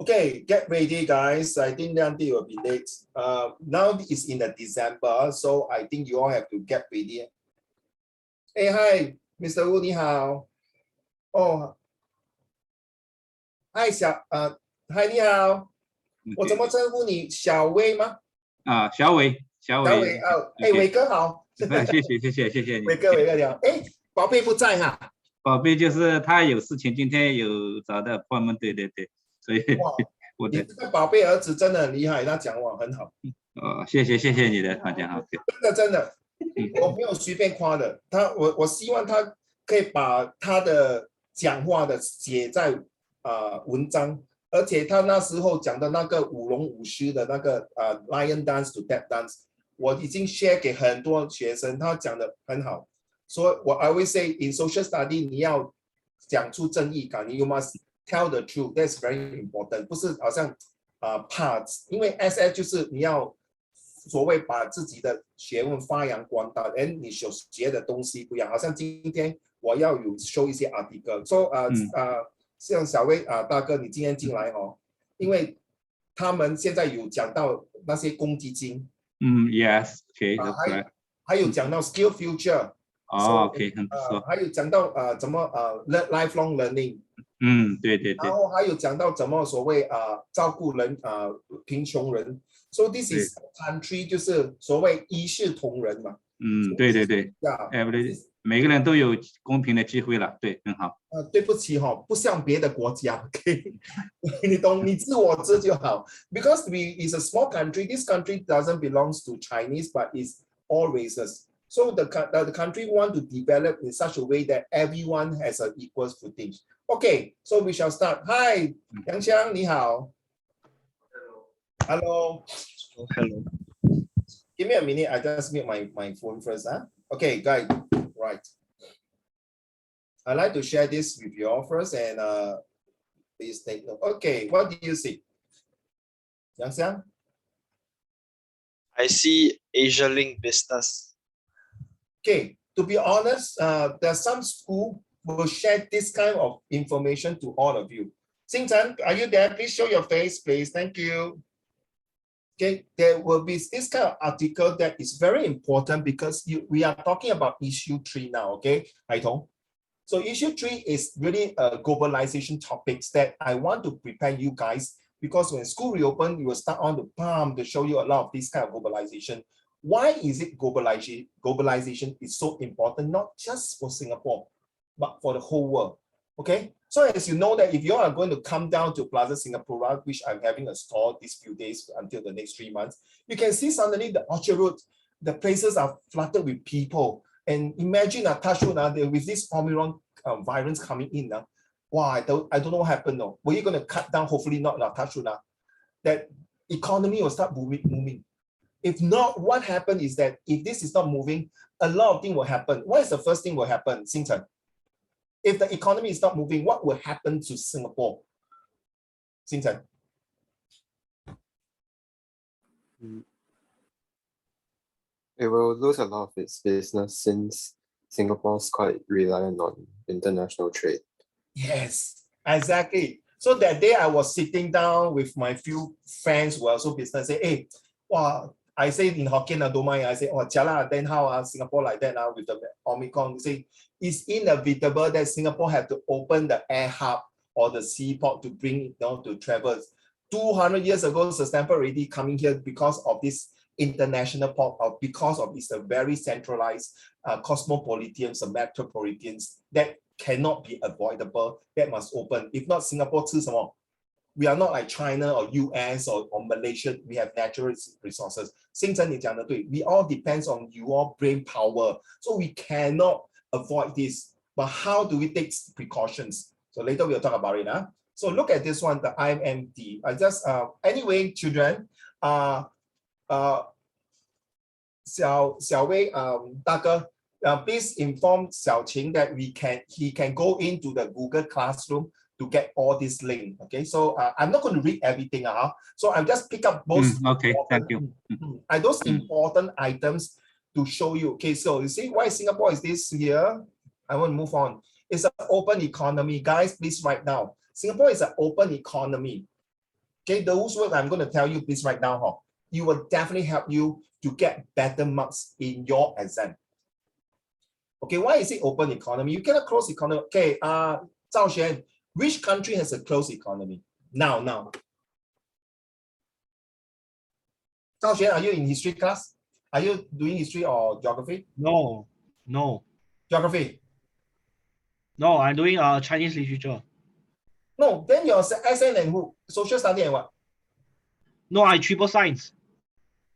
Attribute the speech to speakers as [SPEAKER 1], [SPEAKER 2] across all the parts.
[SPEAKER 1] Okay, get ready, guys. I think Nandi will be late. Now it's in the December, so I think you all have to get ready. Hey, hi, Mr. Wu, 你好。哦，嗨，嗨，你好。我怎么称呼你？小薇吗？
[SPEAKER 2] 小伟，
[SPEAKER 1] 小伟，哎，伟哥好。
[SPEAKER 2] 谢谢你。
[SPEAKER 1] 伟哥你好。哎，宝贝不在哈。
[SPEAKER 2] 宝贝就是他有事情，今天有找到appointment，对，所以
[SPEAKER 1] 哇，你这个宝贝儿子真的很厉害，他讲话很好。
[SPEAKER 2] 谢谢你的夸奖哈。
[SPEAKER 1] 真的，我没有随便夸的。我希望他可以把他的讲话的写在文章，而且他那时候讲的那个舞龙舞狮的那个lion dance to death dance， 我已经 share 给很多学生，他讲的很好。所以我 I will say in social study 你要讲出正义感，你 you must tell the truth， that's very important， 不是好像怕，因为 SF 就是你要所谓把自己的学问发扬光大，你所学的东西不一样。好像今天我要有 show 一些 article， 说像小薇大哥，你今天进来哦，因为他们现在有讲到那些公积金
[SPEAKER 2] ，yes， OK，
[SPEAKER 1] 还有讲到 skill future，
[SPEAKER 2] OK， 很不错，
[SPEAKER 1] 还有讲到怎么lifelong learning，
[SPEAKER 2] 对，
[SPEAKER 1] 然后还有讲到怎么所谓照顾人贫穷人。So this is country 就是所谓一视同仁嘛。
[SPEAKER 2] 对，每个人都有公平的机会了，对，很好。
[SPEAKER 1] 对不起不像别的国家 ，OK， 你懂，你自我知就好。Because we is a small country, this country doesn't belongs to Chinese, but is all races. So the country want to develop in such a way that everyone has an equal footing. Okay, so we shall start. Hi, 杨香，你好。Hello. Give me a minute. I just mute my phone first. Okay, guys. Right. I'd like to share this with you all first, and please take note. Okay, what do you see? Yang Xiang?
[SPEAKER 3] I see AsiaLink business.
[SPEAKER 1] Okay, to be honest, there's some school will share this kind of information to all of you. Xing Chen, are you there? Please show your face, please. Thank you. Okay, there will be this kind of article that is very important because we are talking about issue 3 now, okay, Haitong? So issue 3 is really a globalization topics that I want to prepare you guys, because when school reopen, you will start on the palm to show you a lot of this kind of globalization. Why is it globalization is so important, not just for Singapore, but for the whole world, okay? So as you know that if you are going to come down to Plaza Singapura, which I'm having a store these few days until the next 3 months, you can see suddenly the Orchard Road, the places are flooded with people. And imagine with this Omicron virus coming in now, wow, I don't know what happened. No, were you going to cut down? Hopefully not. That economy will start moving. If not, what happened is that if this is not moving, a lot of things will happen. What is the first thing will happen, Xing Chen? If the economy is not moving, what will happen to Singapore? Xing Chen.
[SPEAKER 4] It will lose a lot of its business since Singapore's quite reliant on international trade.
[SPEAKER 1] Yes, exactly. So that day I was sitting down with my few friends who are also business, say, hey, wow, I say in Hokkien, don't mind, I say, oh, chala, then how Singapore like that now with the Omicron? Say, it's inevitable that Singapore have to open the air hub or the seaport to bring it down to travel. 200 years ago, Stanford already coming here because of this international port, or because of it's a very centralized cosmopolitans, the metropolitans that cannot be avoidable, that must open. If not, Singapore, we are not like China or US or Malaysia. We have natural resources. We all depends on your brain power. So we cannot avoid this. But how do we take precautions? So later we'll talk about it. So look at this one, the IMD. Anyway, children, Xiao Wei, 大哥, please inform Xiao Qing that he can go into the Google Classroom to get all this link. Okay, so I'm not going to read everything. So I'll just pick up most
[SPEAKER 2] okay, thank you.
[SPEAKER 1] Those important items to show you. Okay, so you see why Singapore is this here? I want to move on. It's an open economy. Guys, please write down. Singapore is an open economy. Okay, those words I'm going to tell you, please write down. It will definitely help you to get better marks in your exam. Okay, why is it open economy? You cannot close economy. Okay, Zhao Xuan, which country has a closed economy? Now. Zhao Xuan, are you in history class? Are you doing history or geography?
[SPEAKER 5] No.
[SPEAKER 1] Geography.
[SPEAKER 5] No, I'm doing Chinese literature.
[SPEAKER 1] No, then your SN and who? Social study and what?
[SPEAKER 5] No, I triple science.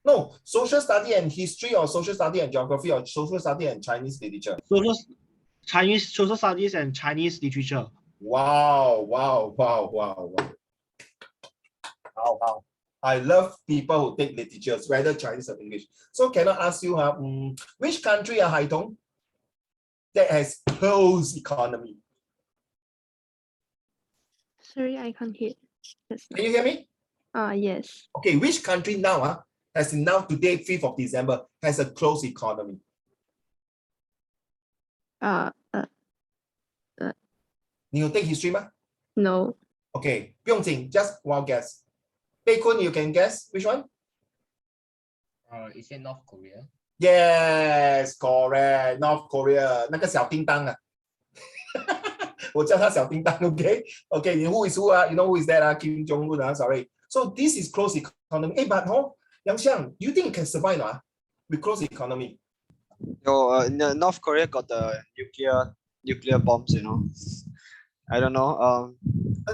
[SPEAKER 1] No, social study and history or social study and geography or social study and Chinese literature.
[SPEAKER 5] Social studies and Chinese literature.
[SPEAKER 1] Wow. I love people who take literatures, whether Chinese or English. So can I ask you, which country, Haitong, that has closed economy?
[SPEAKER 6] Sorry, I can't hear.
[SPEAKER 1] Can you hear me?
[SPEAKER 6] Yes.
[SPEAKER 1] Okay, which country now, as in now today, 5th of December, has a closed economy? You take history, ma?
[SPEAKER 6] No.
[SPEAKER 1] Okay, 不用紧, just wild guess. Bei Kun, you can guess which one?
[SPEAKER 7] Is it North Korea?
[SPEAKER 1] Yes, correct. North Korea, 那个小叮当啊。我叫他小叮当, okay? Okay, who is who? You know who is that? Kim Jong-un, sorry. So this is closed economy. Hey, but Yang Xiang, you think you can survive with closed economy?
[SPEAKER 3] North Korea got the nuclear bombs, you know. I don't know.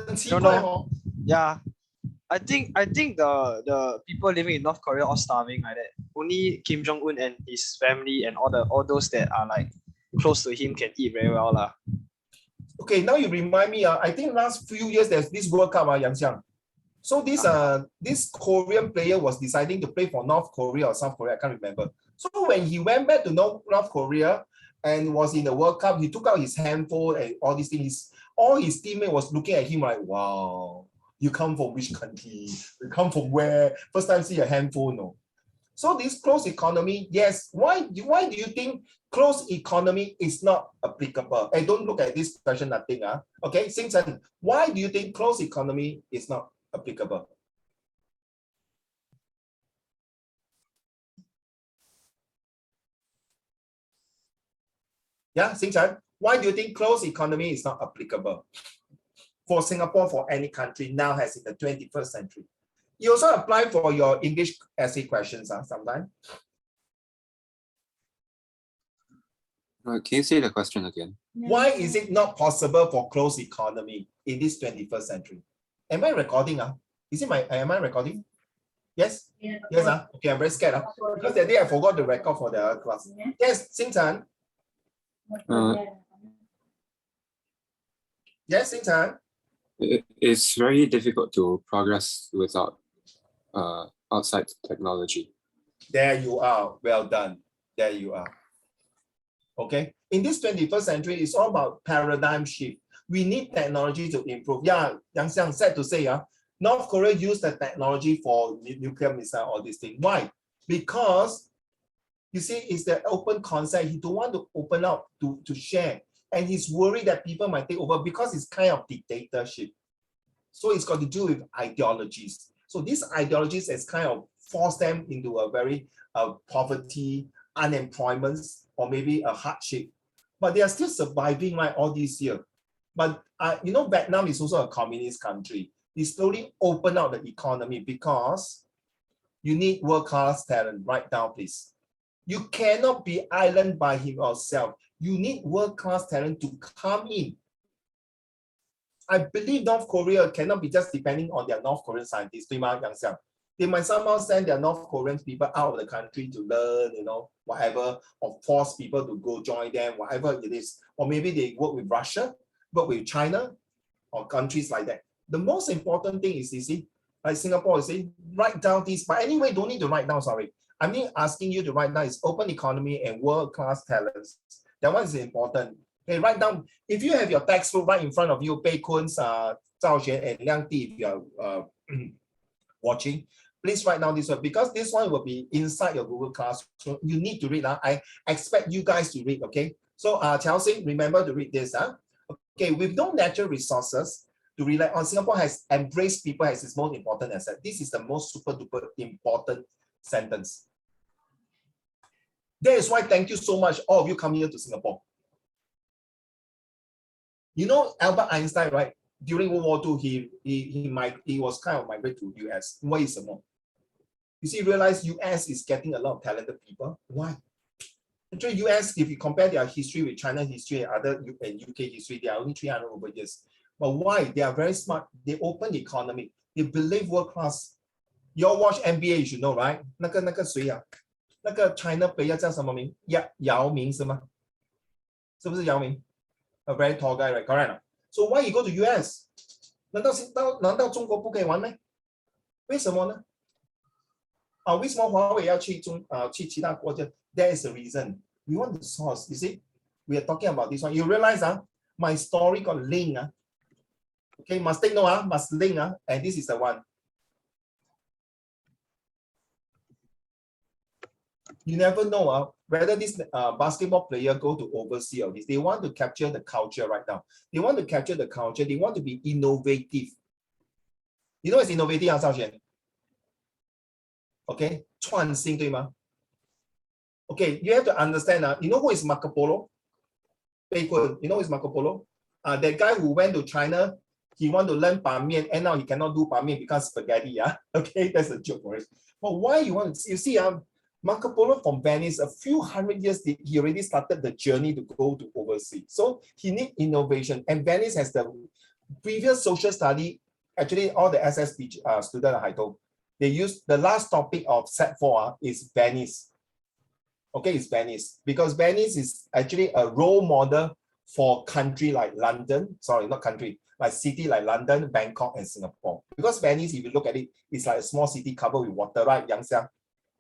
[SPEAKER 1] 很奇怪哦。
[SPEAKER 3] Yeah. I think the people living in North Korea are starving like that. Only Kim Jong-un and his family and all those that are like close to him can eat very well lah.
[SPEAKER 1] Okay, now you remind me. I think last few years there's this World Cup, Yang Xiang. So this Korean player was deciding to play for North Korea or South Korea. I can't remember. So when he went back to North Korea and was in the World Cup, he took out his handphone and all these things. All his teammates was looking at him like, wow. You come from which country? You come from where? First time see a handphone, no. So this closed economy, yes. Why do you think closed economy is not applicable? Hey, don't look at this question, nothing. Okay, Xingchen, why do you think closed economy is not applicable? Yeah, Xingchen, why do you think closed economy is not applicable? For Singapore, for any country now has in the 21st century. You also apply for your English essay questions sometimes.
[SPEAKER 4] Can you say the question again?
[SPEAKER 1] Why is it not possible for closed economy in this 21st century? Am I recording? Am I recording? Yes?
[SPEAKER 7] Yeah.
[SPEAKER 1] Yes. Okay, I'm very scared. Because that day I forgot to record for the class. Yes, Xingchen. Yes, Xingchen.
[SPEAKER 4] It's very difficult to progress without outside technology.
[SPEAKER 1] There you are. Well done. There you are. Okay. In this 21st century, it's all about paradigm shift. We need technology to improve. Yeah, Yang Xiang said to say, North Korea used the technology for nuclear missile, all these things. Why? Because you see, it's the open concept. He don't want to open up to share. And he's worried that people might take over because it's kind of dictatorship. So it's got to do with ideologies. So these ideologies has kind of forced them into a very poverty, unemployment, or maybe a hardship. But they are still surviving all these years. But you know, Vietnam is also a communist country. They slowly open out the economy because you need world-class talent. Write down, please. You cannot be island by himself. You need world-class talent to come in. I believe North Korea cannot be just depending on their North Korean scientists. They might somehow send their North Korean people out of the country to learn, whatever, or force people to go join them, whatever it is. Or maybe they work with Russia, work with China, or countries like that. The most important thing is, you see, like Singapore is saying, write down these, but anyway, don't need to write down, sorry. I'm not asking you to write down is open economy and world-class talents. That one is important. Okay, write down, if you have your textbook right in front of you, Bei Kun's, Zhao Xuan, and Liang Di, if you are watching, please write down this one, because this one will be inside your Google Classroom. You need to read. I expect you guys to read, okay? So Chelsea, remember to read this. Okay, with no natural resources, to rely on. Singapore has embraced people as its most important asset. This is the most super duper important sentence. That is why thank you so much, all of you coming here to Singapore. You know Albert Einstein, right? During World War II, he was kind of migrated to US. Why is it more? You see, realize US is getting a lot of talented people. Why? Actually, US, if you compare their history with China history and other UK history, they are only 300 over years. But why? They are very smart. They open the economy. They believe world class. You all watch NBA, you should know, right? 那个谁啊？那个 China player 叫什么名？姚明是吗？是不是姚明？ A very tall guy, right? Correct. So why you go to US? 难道中国不可以玩吗？为什么呢？为什么华为要去其他国家？ There is a reason. We want the source. You see, we are talking about this one. You realize, my story got link. Okay, must take note, must link. And this is the one. You never know whether this basketball player go to overseas or this. They want to capture the culture right now. They want to capture the culture. They want to be innovative. You know what's innovative, Zhao Xuan? Okay, 创新对吗? Okay, you have to understand. You know who is Marco Polo? You know who is Marco Polo? That guy who went to China, he want to learn Ban Mian, and now he cannot do Ban Mian because spaghetti. Okay, that's a joke for it. But why you want to? You see, Marco Polo from Venice, a few hundred years, he already started the journey to go to overseas. So he need innovation, and Venice has the previous social study. Actually, all the SSP student I told, they use the last topic of set 4 is Venice. Okay, it's Venice because Venice is actually a role model for country like London. Sorry, not country, like city like London, Bangkok, and Singapore. Because Venice, if you look at it, it's like a small city covered with water, right? Yangxiang,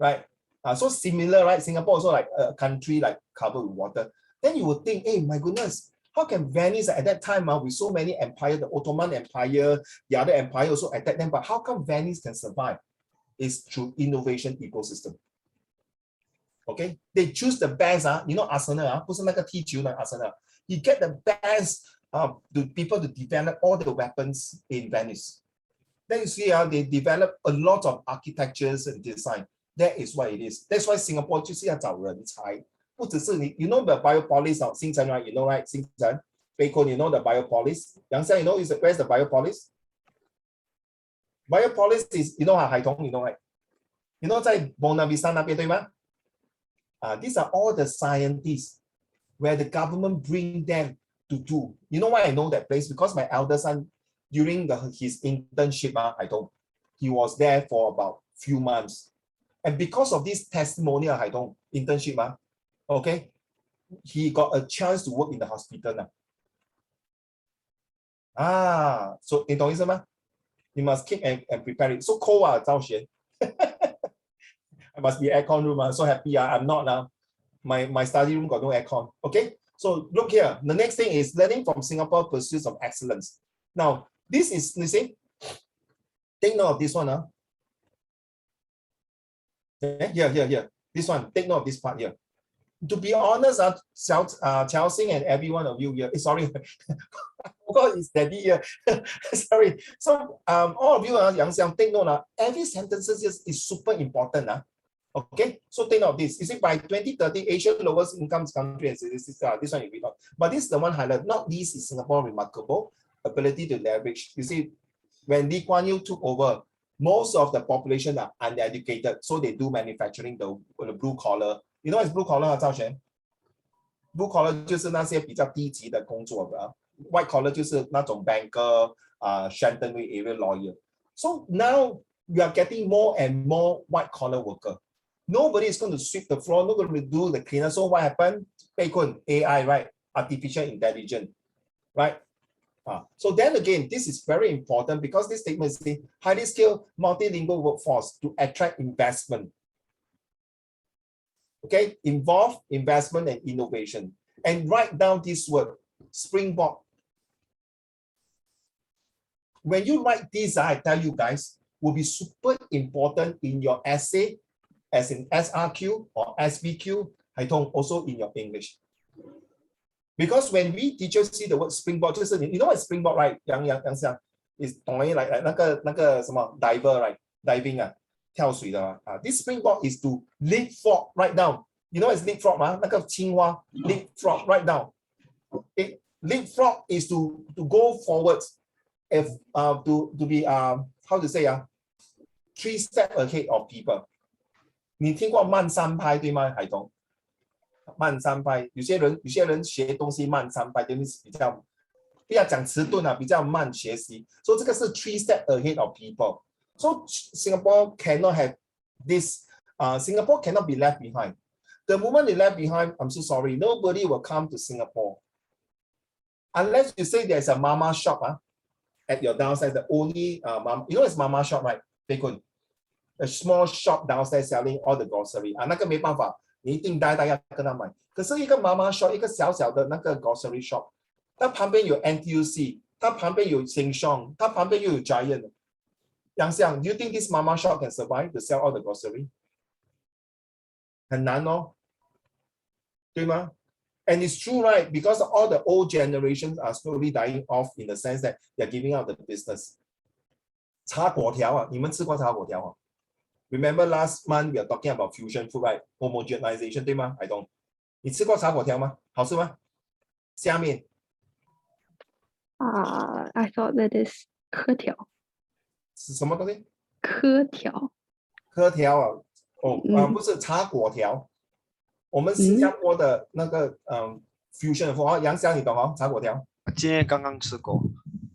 [SPEAKER 1] right? So similar, right? Singapore also like a country like covered with water. Then you would think, hey, my goodness, how can Venice at that time with so many empires, the Ottoman Empire, the other empire also attacked them, but how come Venice can survive? It's through innovation ecosystem. Okay, they choose the best. You know, Arsenal, 不是那个踢球的 Arsenal. You get the best the people to develop all the weapons in Venice. Then you see they develop a lot of architectures and design. That is what it is. That's why Singapore 就是要找人才，不只是你。You know the Biopolis of 新城 right? You know right? 新城 Bacon, you know the Biopolis. Yang Xiang, you know where's the Biopolis? Biopolis is you know 海通 you know right? You know 在 Buona Vista 那边对吗？ These are all the scientists where the government bring them to do. You know why I know that place? Because my elder son, during his internship, he was there for about few months. And because of this testimonial internship, okay, he got a chance to work in the hospital. So you must keep and prepare it. So cold, Zhao Xuan. I must be aircon room. I'm so happy. I'm not now. My study room got no aircon. Okay. So look here. The next thing is learning from Singapore pursuits of excellence. Now, this is, you see, take note of this one. Here. This one. Take note of this part here. To be honest, Chao Sing and every one of you here. Sorry. I forgot it's daddy here. Sorry. So all of you, Yang Xiang, take note. Every sentence is super important. Okay, so take note of this. You see, by 2030, Asia's lowest income country, and this one you read out. But this is the one highlight. Not least is Singapore's remarkable ability to leverage. You see, when Lee Kuan Yew took over, most of the population are uneducated, so they do manufacturing, the blue collar. You know what is blue collar, Zhao Xuan? Blue collar 就是那些比较低级的工作的 ，white collar 就是那种 banker, Shenton Way area lawyer. So now we are getting more and more white collar worker. Nobody is going to sweep the floor. Nobody will do the cleaner. So what happened? AI, right? Artificial intelligence, right? So then again, this is very important because this statement is the highly skilled multilingual workforce to attract investment. Okay, involve investment and innovation. And write down this word, springboard. When you write this, I tell you guys, will be super important in your essay, as in SRQ or SBQ, also in your English. Because when we teachers see the word springboard, 就是你 you know what is springboard, right? 杨翔 is 懂了 like 那个什么 diver, right? Diving 啊，跳水的啊。This springboard is to leapfrog right down. You know what is leapfrog 吗？那个青蛙 leapfrog right down. Okay? Leapfrog is to go forwards, if to be how to say 3 steps ahead of people. 你听过慢三拍对吗，海东？慢三拍，有些人学东西慢三拍，就是比较不要讲迟钝啊，比较慢学习。所以这个是 3 steps ahead of people. So Singapore cannot have this. Singapore cannot be left behind. The moment they left behind, I'm so sorry. Nobody will come to Singapore unless you say there's a mama shop at your downstairs. The only you know it's mama shop, right? A small shop downstairs selling all the grocery. 那个没办法。你一定大家跟他买，可是一个妈妈 shop， 一个小小的那个 grocery shop， 它旁边有 NTUC， 它旁边有 Sheng Siong， 它旁边又有 Giant。杨翔 ，Do you think this mama shop can survive to sell all the grocery？ 很难哦，对吗 ？And it's true, right? Because all the old generations are slowly dying off in the sense that they're giving up the business. 茶粿条啊，你们吃过茶粿条啊？ Remember last month we are talking about fusion food, right? Homogenization, 对吗？ I don't. 你吃过茶粿条吗？好吃吗？虾面。
[SPEAKER 6] I thought that is 粿条。
[SPEAKER 1] 是什么东西？
[SPEAKER 6] 粿条。
[SPEAKER 1] 粿条啊，不是茶粿条。我们新加坡的那个fusion food，杨翔你懂哦？茶粿条。
[SPEAKER 3] 今天刚刚吃过。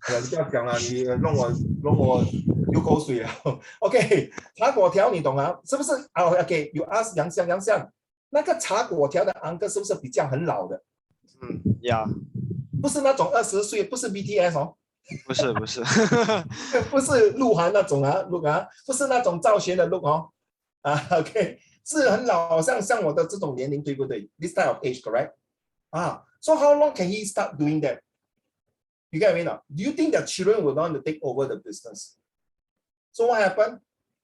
[SPEAKER 1] 你不要讲了，你弄我流口水了。OK， 茶粿条你懂啊？是不是？OK， you ask 杨翔，那个茶粿条的uncle是不是比较很老的
[SPEAKER 3] 呀，
[SPEAKER 1] 不是那种20岁，不是 BTS 哦。
[SPEAKER 3] 不是，
[SPEAKER 1] 不是鹿晗那种不是那种赵玄的 look 哦。OK， 是很老，像我的这种年龄，对不对 ？This type of age, correct? So how long can he start doing that? You get what I mean? Do you think that children will want to take over the business? So what happened?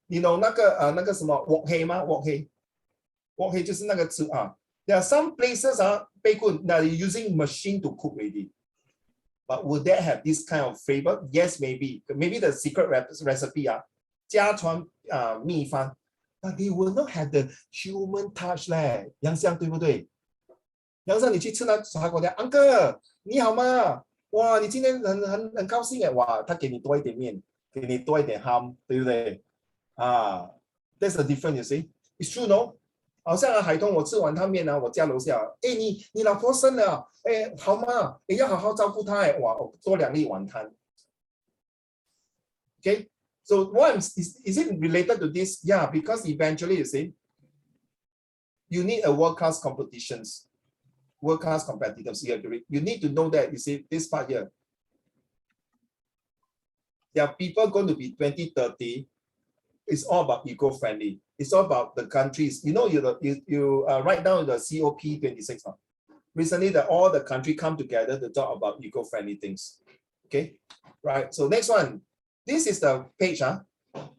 [SPEAKER 1] You know 那个什么 wok hei 吗 ？wok hei 就是那个吃啊。There are some places that are using machine to cook already. But would that have this kind of flavor? Yes, maybe. Maybe the secret recipe 家传秘方 but they will not have the human touch 嘞。杨翔对不对？杨翔，你去吃那茶粿条 ，Uncle 你好吗？哇，你今天很高兴哎！哇，他给你多一点面，给你多一点 ham， 对不对？That's the difference, you see. It's true, no? 好像海通，我吃完汤面我家楼下，你老婆生了，好吗？要好好照顾她哇，多2粒晚餐。Okay, so what is it related to this? Yeah, because eventually you see, you need a world-class competitions. World-class competitors here. You need to know that, you see, this part here. There are people going to be 2030. It's all about eco-friendly. It's all about the countries. You know, you write down the COP26. Recently, all the countries come together to talk about eco-friendly things. Okay, right. So next one. This is the page.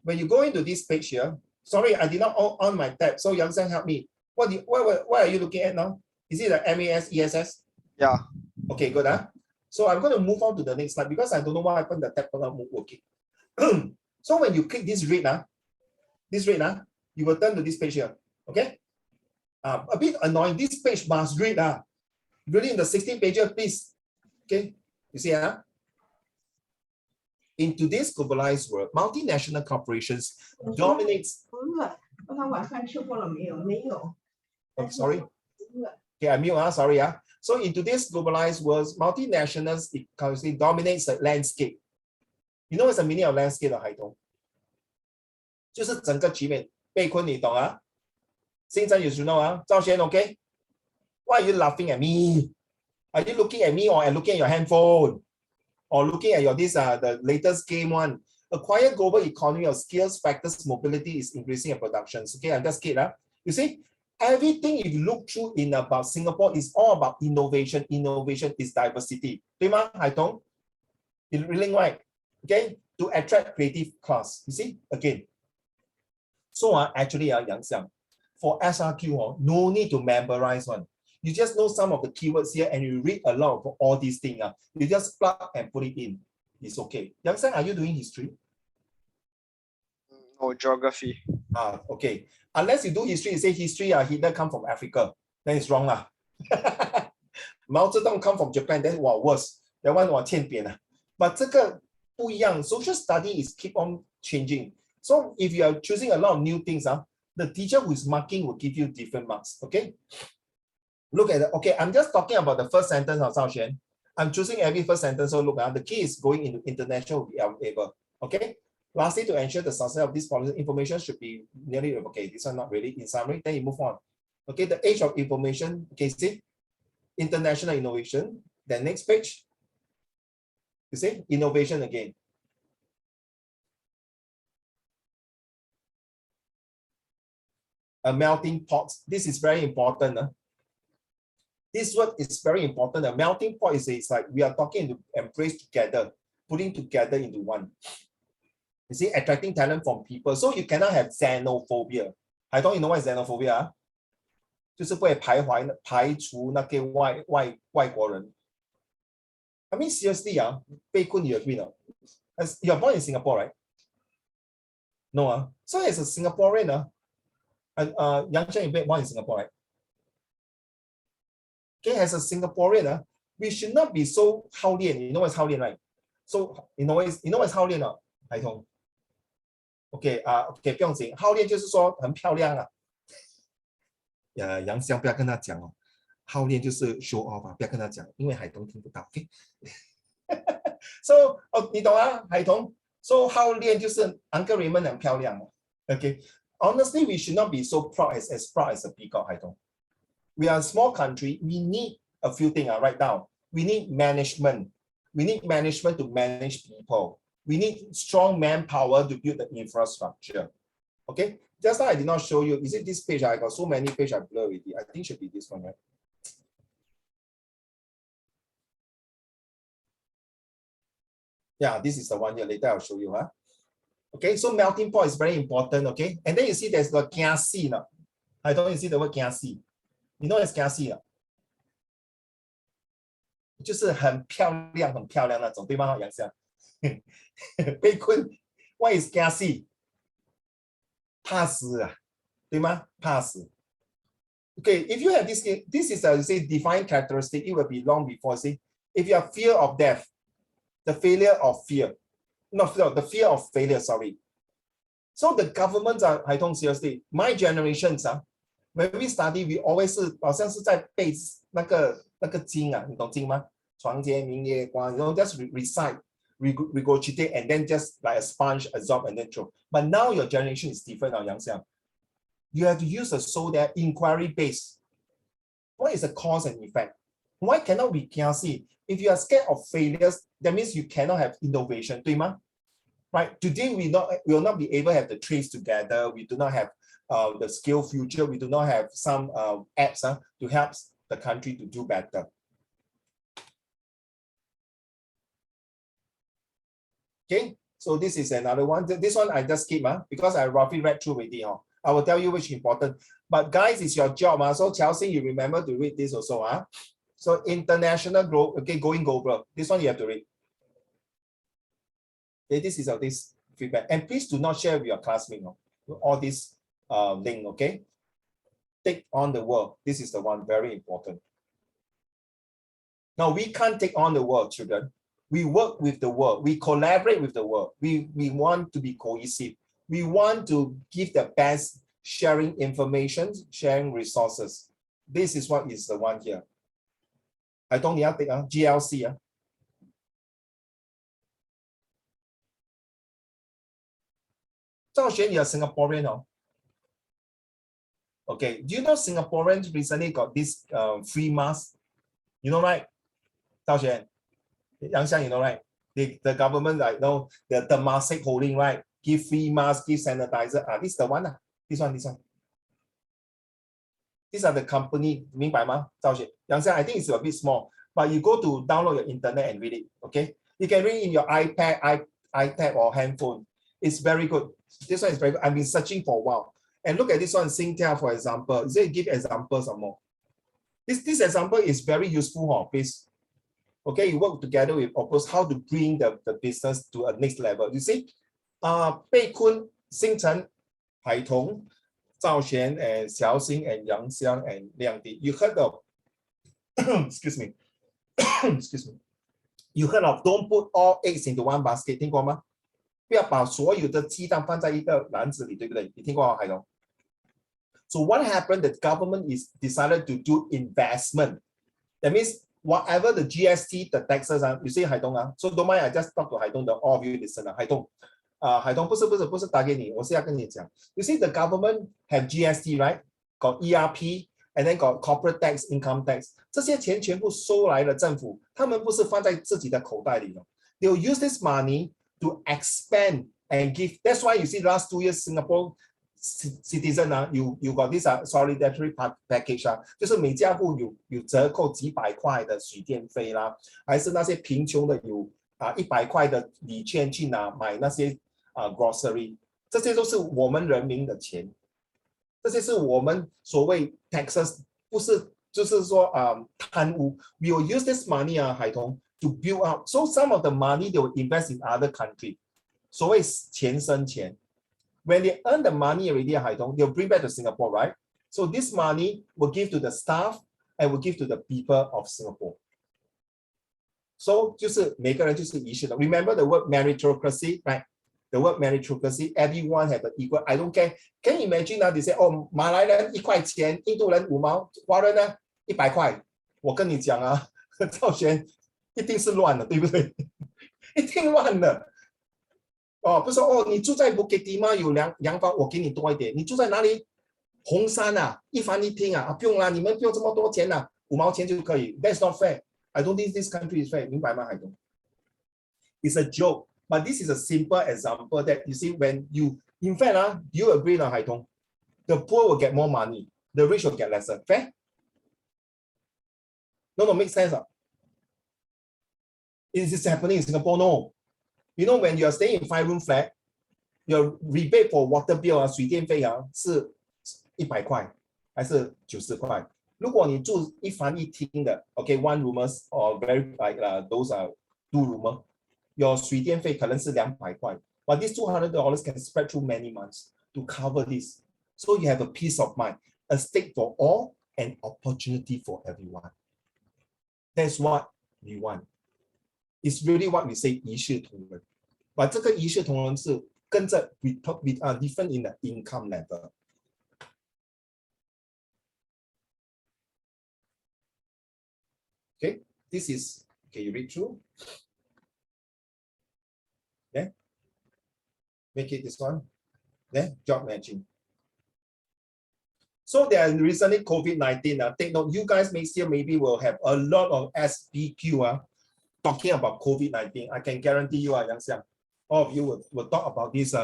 [SPEAKER 1] When you go into this page here, sorry, I did not on my tab. So Yang Sang, help me. What are you looking at now? Is it the MAS ESS?
[SPEAKER 3] Yeah.
[SPEAKER 1] Okay, good. So I'm going to move on to the next slide because I don't know what happened. The tab not working. So when you click this red, you will turn to this page here. Okay. A bit annoying. This page must read. Really in the 16 pages, please. Okay. You see, in today's globalized world, multinational corporations dominates. Oh, sorry. Okay, I mute. Sorry. So in today's globalized world, multinationals dominates the landscape. You know what's the meaning of landscape, 海东？就是整个局面。贝坤，你懂啊？星辰 you should know 赵轩 okay? Why are you laughing at me? Are you looking at me or looking at your handphone? Or looking at your the latest game one? Acquire global economy of skills, factors, mobility is increasing in productions. Okay, I'm just kidding. You see, everything if you look through in about Singapore is all about innovation. Innovation is diversity. 对吗，海东？ It's really right. Okay, to attract creative class. You see, again. So actually, Yang Xiang, for SRQ, no need to memorize one. You just know some of the keywords here and you read a lot of all these things. You just plug and put it in. It's okay. Yang Sang, are you doing history?
[SPEAKER 3] No, geography.
[SPEAKER 1] Okay. Unless you do history, you say history, Hitler come from Africa. Then it's wrong. Mao Zedong come from Japan, then worse. That one 欠扁. But 这个不一样. Social study is keep on changing. So if you are choosing a lot of new things, the teacher who is marking will give you different marks. Okay. Look at it. Okay, I'm just talking about the first sentence of Zhao Xuan. I'm choosing every first sentence. So look, the key is going into international able. Okay. Lastly, to ensure the success of this policy, information should be nearly okay. This one not really in summary. Then you move on. Okay, the age of information. Okay, see, international innovation. Then next page. You see, innovation again. A melting pot. This is very important. This word is very important. A melting pot is like we are talking to embrace together, putting together into one. You see, attracting talent from people. So you cannot have xenophobia. I don't know what is xenophobia. 就是不会排除那个外国人. I mean, seriously, 被困 you agree not? As you're born in Singapore, right? No, so as a Singaporean, Yang Chen, you born in Singapore, right? Okay, as a Singaporean, we should not be so 好练. You know what's 好练, right? So you know what's 好练啊? 海通. OK 不用紧，好练就是说很漂亮啊。杨香不要跟他讲哦，好练就是 show off 不要跟他讲，因为海童听不到。OK， so 你懂啊，海童 ，so 好练就是 Uncle Raymond 很漂亮哦。OK，honestly, we should not be so proud as proud as a peacock, 海童。We are a small country. We need a few things right now. We need management. We need management to manage people. We need strong manpower to build the infrastructure. Okay, just now I did not show you. Is it this page? I got so many pages I blur with it. I think it should be this one, right? Yeah, this is the one here. Later I'll show you. Okay, so melting pot is very important. Okay, and then you see there's the kiasi. I don't you see the word kiasi. You know what's kiasi? 就是很漂亮那种，对吗？杨香。被困 ，What is 惊死？怕死啊，对吗？怕死。Okay, if you have this is a say defined characteristic. It will be long before. See, if you have fear of death, the failure of fear, not fear, the fear of failure. Sorry. So the governments are 海通 seriously. My generations when we study, we always 是好像是在背那个经啊，你懂经吗？床前明月光 you know, just recite. Regurgitate and then just like a sponge absorb and then throw. But now your generation is different now, Yang Xiang. You have to use a so that inquiry based. What is the cause and effect? Why cannot we kiasi? If you are scared of failures, that means you cannot have innovation, 对吗? Right? Today we will not be able to have the trace together. We do not have the skill future. We do not have some apps to help the country to do better. Okay, so this is another one. This one I just skip because I roughly read through already. I will tell you which important. But guys, it's your job. So Chelsea, you remember to read this also. So international growth, okay, going global. This one you have to read. Okay, this is this feedback. And please do not share with your classmates all this link, okay? Take on the world. This is the one very important. Now we can't take on the world, children. We work with the world. We collaborate with the world. We want to be cohesive. We want to give the best, sharing information, sharing resources. This is what is the one here. I don't need to take GLC. Zhao Xuan, you're Singaporean. Okay, do you know Singaporeans recently got this free mask? You know, right? Zhao Xuan. Yang Xiang, you know, right? The government, like, no, the mask holding, right? Give free mask, give sanitizer. This is the one. This one. These are the company, 明白吗？赵雪 Yang Xiang, I think it's a bit small, but you go to download your internet and read it, okay? You can read it in your iPad, iPad or handphone. It's very good. This one is very good. I've been searching for a while. And look at this one, Singtel, for example. Is it give examples or more? This example is very useful, please. Okay, you work together with Opus how to bring the business to a next level. You see, Bei Kun, Xing Chen, Hai Tong, Zhao Xuan, and Xiao Xing, and Yang Xiang, and Liang Di. You heard of, excuse me, excuse me. You heard of don't put all eggs into one basket, 听过吗？不要把所有的鸡蛋放在一个篮子里，对不对？你听过吗，海龙？ So what happened? The government is decided to do investment. That means whatever the GST, the taxes, you see Haidong, so don't mind, I just talk to Haidong, the all of you listen. Haidong, Haidong, 不是打给你，我是要跟你讲。You see the government have GST, right? Got ERP, and then got corporate tax, income tax. 这些钱全部收来了政府，他们不是放在自己的口袋里了。They will use this money to expand and give. That's why you see last 2 years Singapore citizen you got this solidarity package 就是每家户有折扣几百块的水电费啦，还是那些贫穷的有100块的礼券去买那些grocery， 这些都是我们人民的钱，这些是我们所谓 taxes， 不是就是说贪污。We will use this money 海彤 to build up. So some of the money they will invest in other country. 所谓钱生钱。When they earn the money already, they'll bring back to Singapore, right? So this money will give to the staff and will give to the people of Singapore. So 就是每个人就是一式的。Remember the word meritocracy, right? The word meritocracy, everyone have an equal. I don't care. Can you imagine now they say, oh, 马来人1块钱，印度人5毛，华人呢100块。我跟你讲赵璇一定是乱的，对不对？一定乱的。不是说你住在 Bukit Timah 有洋房，我给你多一点。你住在哪里？红山一房一厅不用啦，你们不用这么多钱5毛钱就可以。That's not fair. I don't think this country is fair. 明白吗，海东 ？It's a joke, but this is a simple example that you see when you, in fact, do you agree, Hai Tong? The poor will get more money, the rich will get lesser. Fair? No, make sense. Is this happening in Singapore? No. You know, when you are staying in 5-room flat, your rebate for water bill 水电费是100块还是90块？如果你住一房一厅的 ，OK, one roomers or very like those are 2 roomer, your 水电费可能是200块。But these $200 can spread through many months to cover this. So you have a peace of mind, a stake for all, and opportunity for everyone. That's what we want. It's really what we say 一视同仁。But 这个一视同仁是跟着 different in the income level. Okay, this is, okay, you read through. Okay, make it this one. Then job matching. So there recently COVID-19. Take note, you guys next year maybe will have a lot of SBQ talking about COVID-19. I can guarantee you, Yang Xiang, all of you will talk about this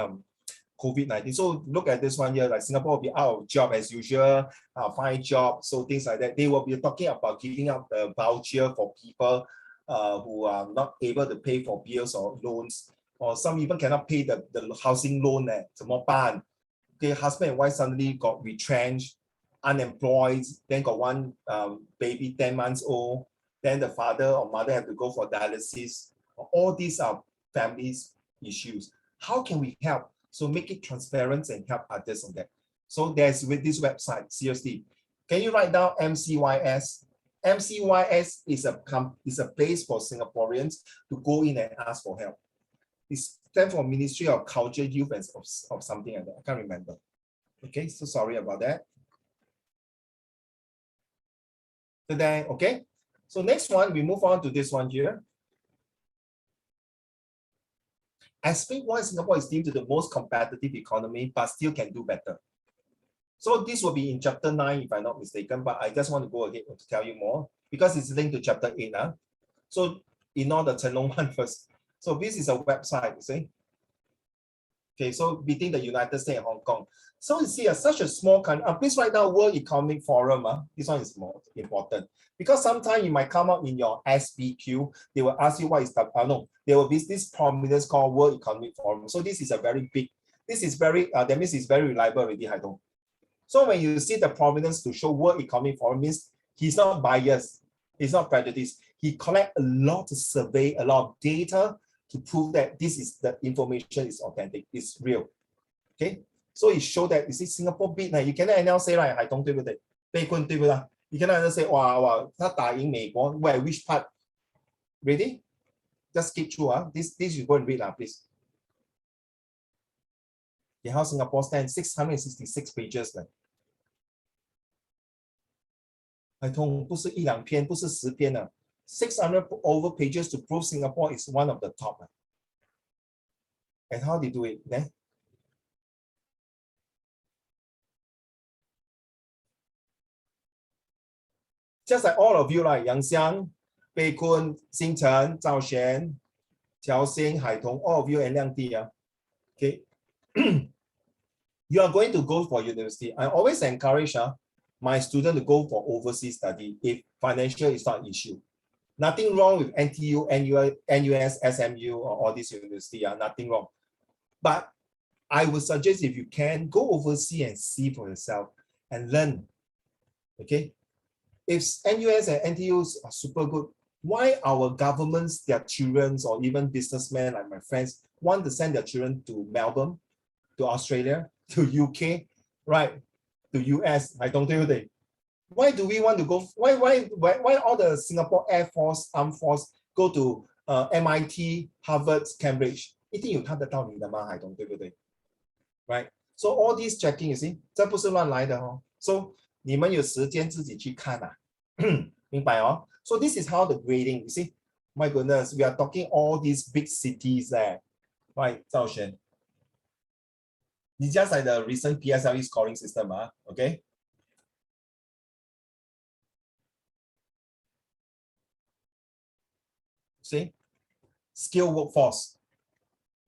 [SPEAKER 1] COVID-19. So look at this one here, like Singapore will be out of job as usual, find job, so things like that. They will be talking about giving out the voucher for people who are not able to pay for bills or loans, or some even cannot pay the housing loan. 怎么办? Okay, husband and wife suddenly got retrenched, unemployed, then got one baby 10 months old, then the father or mother have to go for dialysis. All these are families issues. How can we help? So make it transparent and help others on that. So there's with this website, seriously. Can you write down MCYS? MCYS is a place for Singaporeans to go in and ask for help. It stands for Ministry of Culture, Youth, and of something like that. I can't remember. Okay, so sorry about that. So then, okay. So next one, we move on to this one here. Explain why Singapore is deemed to the most competitive economy, but still can do better. So this will be in chapter 9, if I'm not mistaken, but I just want to go ahead to tell you more because it's linked to chapter 8. So ignore the Chen Long one first. So this is a website, you see. Okay, so between the United States and Hong Kong. So you see, such a small country. Please write down World Economic Forum. This one is more important because sometimes you might come up in your SBQ. They will ask you what is the no. There will be this prominence called World Economic Forum. So this is a very big. This is very that means it's very reliable already. I don't. So when you see the prominence to show World Economic Forum means He's not biased. He's not prejudiced. He collect a lot of survey, a lot of data to prove that this is the information is authentic, it's real. Okay, so it show that you see Singapore beat. You cannot anyhow say right, 海东对不对？被困对不对？ You cannot say 哇，他打赢美国 where which part? Ready? Just skip through. This you go and read please. Yeah, how Singapore stands 666 pages 的。海通不是一两篇，不是10篇的。600 over pages to prove Singapore is one of the top. And how they do it? Then just like all of you, like Yang Xiang, Bei Kun, Xing Chen, Zhao Xuan, Qiao Xing, Hai Tong, all of you and Liang Di. Okay. You are going to go for university. I always encourage my student to go for overseas study if financial is not an issue. Nothing wrong with NTU, NUS, SMU, or all these universities. Nothing wrong. But I would suggest if you can, go overseas and see for yourself and learn. Okay. If NUS and NTUs are super good, why our governments, their children, or even businessmen like my friends, want to send their children to Melbourne, to Australia, to UK, right, to US? I don't tell you. Why do we want to go? Why all the Singapore Air Force, Armed Force go to MIT, Harvard, Cambridge? 一定有它的道理的嘛，海东，对不对？ Right? So all these checking, you see, 这不是乱来的哦。So 你们有时间自己去看啊，明白哦？ So this is how the grading, you see. My goodness, we are talking all these big cities there, right? 赵璇，你 just like the recent PSLE scoring system, okay? See, skilled workforce.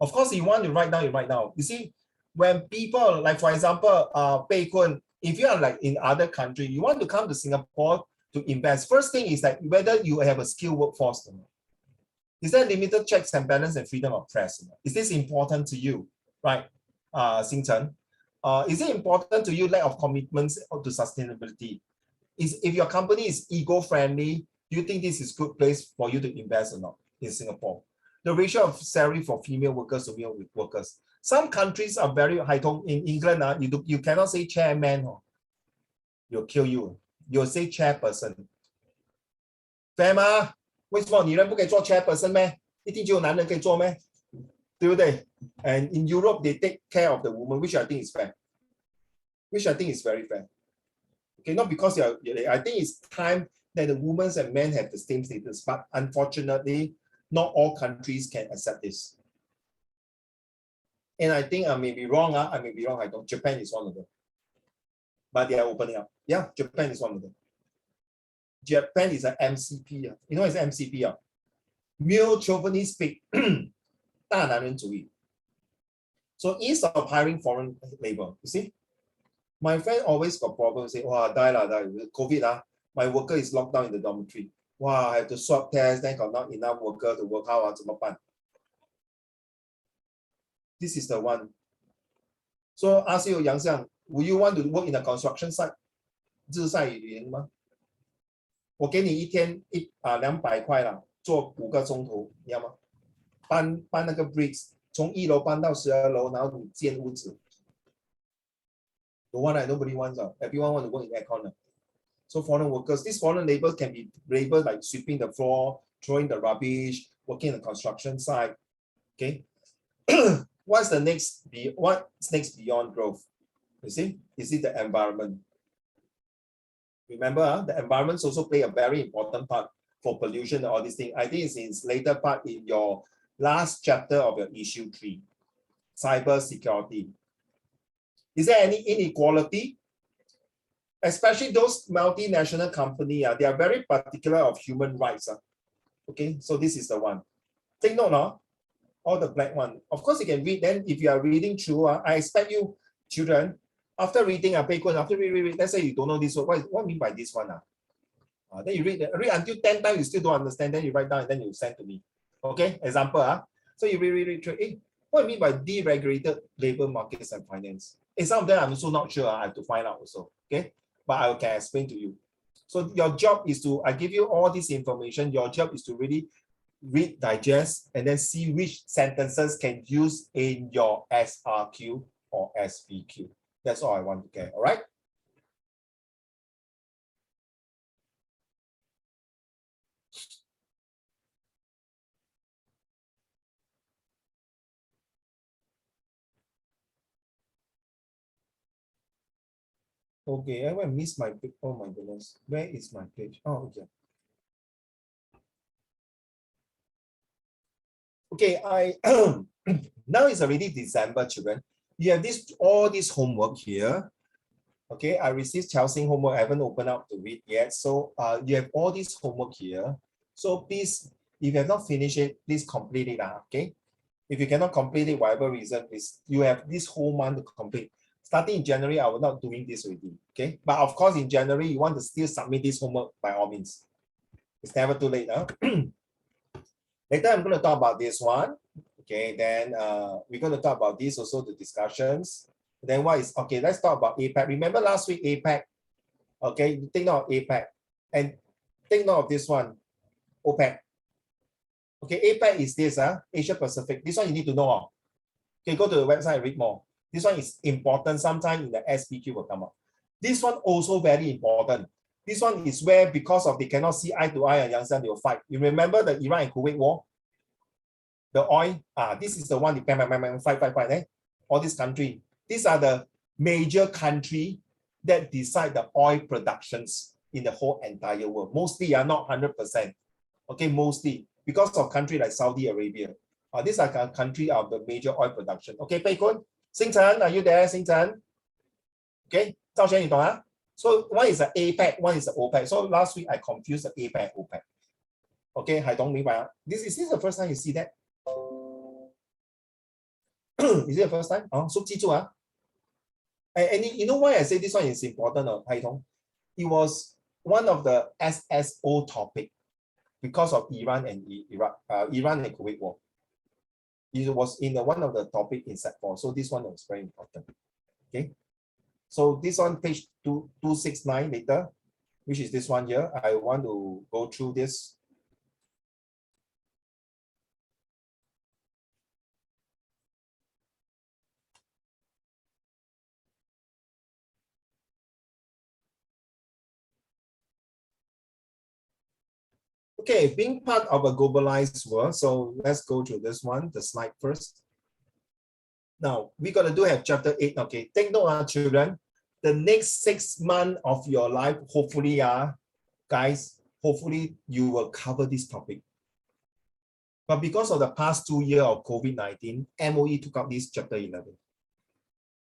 [SPEAKER 1] Of course, you want to write down, you write down. You see, when people, like for example, Bei Kun, if you are like in other country, you want to come to Singapore to invest. First thing is that whether you have a skilled workforce. Is there limited checks and balance and freedom of press? Is this important to you, right, Xing Chen? Is it important to you lack of commitments to sustainability? If your company is eco-friendly, do you think this is a good place for you to invest or not in Singapore? The ratio of salary for female workers to male workers. Some countries are very high. In England, you cannot say chairman. You'll kill you. You'll say chairperson. Fair 吗？为什么女人不可以做 chairperson 咩？一定只有男人可以做咩？对不对？ And in Europe, they take care of the woman, which I think is fair. Which I think is very fair. Okay, not because I think it's time that the women and men have the same status, but unfortunately, not all countries can accept this. And I think I may be wrong. I may be wrong. I don't. Japan is one of them. But they are opening up. Yeah, Japan is one of them. Japan is an MCP. You know what is MCP? Male chauvinist speak. 大男人主义. So instead of hiring foreign labor, you see, my friend always got problems. Say, wow, die. COVID, my worker is locked down in the dormitory. Wow, I have to swab test, then got not enough worker to work out. 怎么办? This is the one. So ask you, Yang Xiang, would you want to work in a construction site? 日晒雨淋吗？我给你一天200块啦，做5个钟头，你要吗？搬那个 bricks， 从1楼搬到12楼，然后你建屋子。No one, nobody wants. Everyone want to work in aircon. So foreign workers, these foreign labor can be labor like sweeping the floor, throwing the rubbish, working in the construction site. Okay. What's next beyond growth? You see, is it the environment? Remember, the environments also play a very important part for pollution and all these things. I think it's in later part in your last chapter of your issue 3, cyber security. Is there any inequality? Especially those multinational companies, they are very particular of human rights. Okay, so this is the one. Take note now, all the black one. Of course, you can read. Then if you are reading through, I expect you, children, after reading after read, let's say you don't know this word, what I mean by this one? Then you read until 10 times, you still don't understand, then you write down and then you send to me. Okay, example. So you read through, what I mean by deregulated labor markets and finance? Some of them I'm also not sure. I have to find out also. Okay, but I can explain to you. So your job is to, I give you all this information. Your job is to really read, digest, and then see which sentences can use in your SRQ or SVQ. That's all I want to get, all right? Okay, I will miss my page. Oh my goodness, where is my page? Oh, okay. Okay, I now it's already December, children. You have this all this homework here. Okay, I received Chelsea homework. I haven't opened up to read yet. So you have all this homework here. So please, if you have not finished it, please complete it. Okay. If you cannot complete it, whatever reason, please, you have this whole month to complete. Starting in January, I will not doing this with you. Okay. But of course, in January, you want to still submit this homework by all means. It's never too late. Later, I'm going to talk about this one. Okay, then we're going to talk about this also, the discussions. Then what is, okay, let's talk about APEC. Remember last week, APEC. Okay, take note of APEC. And take note of this one, OPEC. Okay, APEC is this, Asia Pacific. This one you need to know. Okay, go to the website and read more. This one is important. Sometime in the SPQ will come up. This one also very important. This one is where, because of they cannot see eye to eye and Yangtze, they will fight. You remember the Iran and Kuwait war? The oil, this is the one, they fight, eh? All this country. These are the major country that decide the oil productions in the whole entire world. Mostly are not 100%. Okay, mostly because of country like Saudi Arabia. These are country of the major oil production. Okay, Pei Kun, Xing Chen, are you there, Xing Chen? Okay, Zhao Xuan, you know, so one is the APEC, one is the OPEC. So last week I confused the APEC, OPEC. Okay, I don't mean by this is the first time you see that. Is it the first time? Oh, so 记住 and you know why I say this one is important, it was one of the SSO topic because of Iran and Iraq, Iran and Kuwait war. It was in one of the topic in Set 4, so this one was very important. Okay, so this one, page 269 later, which is this one here. I want to go through this. Okay, being part of a globalized world, so let's go to this one, the slide first. Now, we're going to have chapter 8. Okay, take note, children. The next 6 months of your life, hopefully, guys, hopefully you will cover this topic. But because of the past 2 years of COVID-19, MOE took up this chapter 11.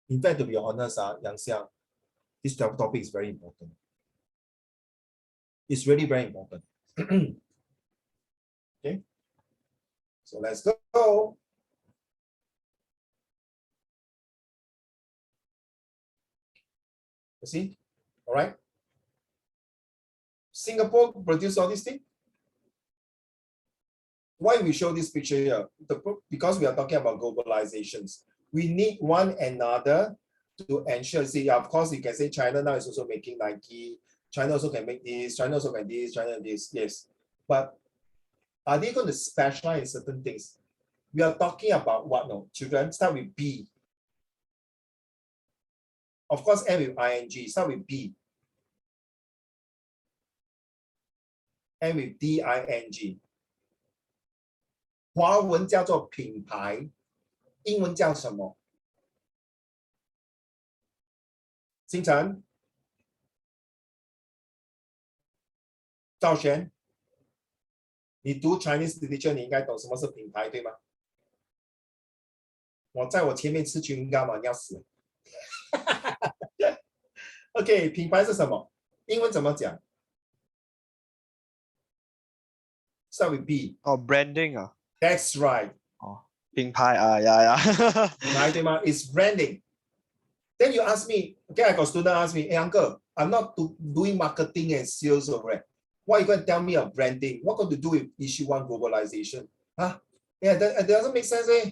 [SPEAKER 1] In fact, to be honest, Yang Xiang, this topic is very important. It's really very important. Okay, so let's go. You see, all right. Singapore produced all these things. Why we show this picture here? Because we are talking about globalizations. We need one another to ensure. See, of course, you can say China now is also making Nike. China also can make this. China also can this. China this. Yes, but are they going to specialize in certain things? We are talking about what? No, children, start with B. Of course, end with ing. Start with B. End with ding. 华文叫做品牌，英文叫什么？星辰，赵璇，你读 Chinese literature， 你应该懂什么是品牌，对吗？我在我前面吃群干嘛？你要死。OK， 品牌是什么？英文怎么讲 ？Start with B.
[SPEAKER 3] Oh, branding.
[SPEAKER 1] That's right.
[SPEAKER 3] 品牌 yeah.
[SPEAKER 1] 品牌对吗 ？It's branding. Then you ask me, okay, I got student ask me, hey uncle, I'm not doing marketing and sales already. Why are you going to tell me of branding? What got to do with issue 1 globalization? Huh? Yeah, that doesn't make sense, eh?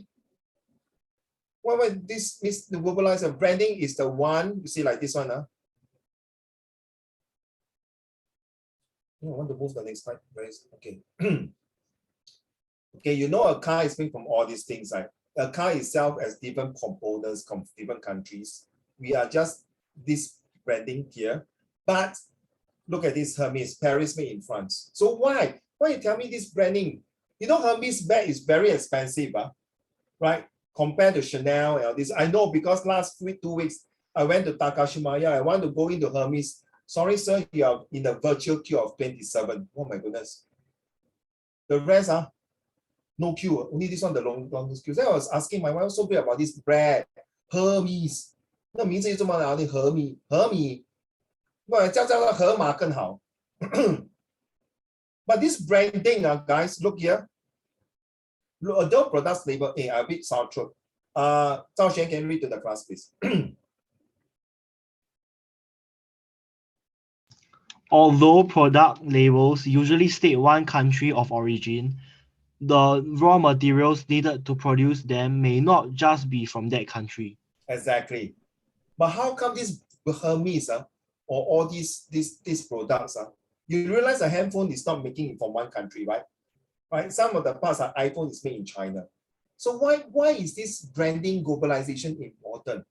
[SPEAKER 1] Why this is the globalization? Branding is the one, you see like this one, I want to move the next slide. Where is okay? Okay, you know a car is made from all these things, right? A car itself has different components from different countries. We are just this branding here, but look at this Hermes, Paris made in France. So why? Why you tell me this branding? You know Hermes bag is very expensive, right? Compared to Chanel and all this. I know because last week, 2 weeks, I went to Takashimaya. I want to go into Hermes. Sorry, sir, you are in the virtual queue of 27. Oh my goodness. The rest are no queue. Only this one, the longest queue. So I was asking my wife so great about this brand, Hermes. 那名字就这么难的和米，不然叫它河马更好。But this branding, guys, look here. Adobe products label A, a bit sore throat. Zhao Xuan, can you read to the class, please?
[SPEAKER 5] Although product labels usually state one country of origin, the raw materials needed to produce them may not just be from that country.
[SPEAKER 1] Exactly. But how come this Hermes or all these products, you realize a handphone is not making it from one country, right? Right? Some of the parts are iPhone is made in China. So why is this branding globalization important?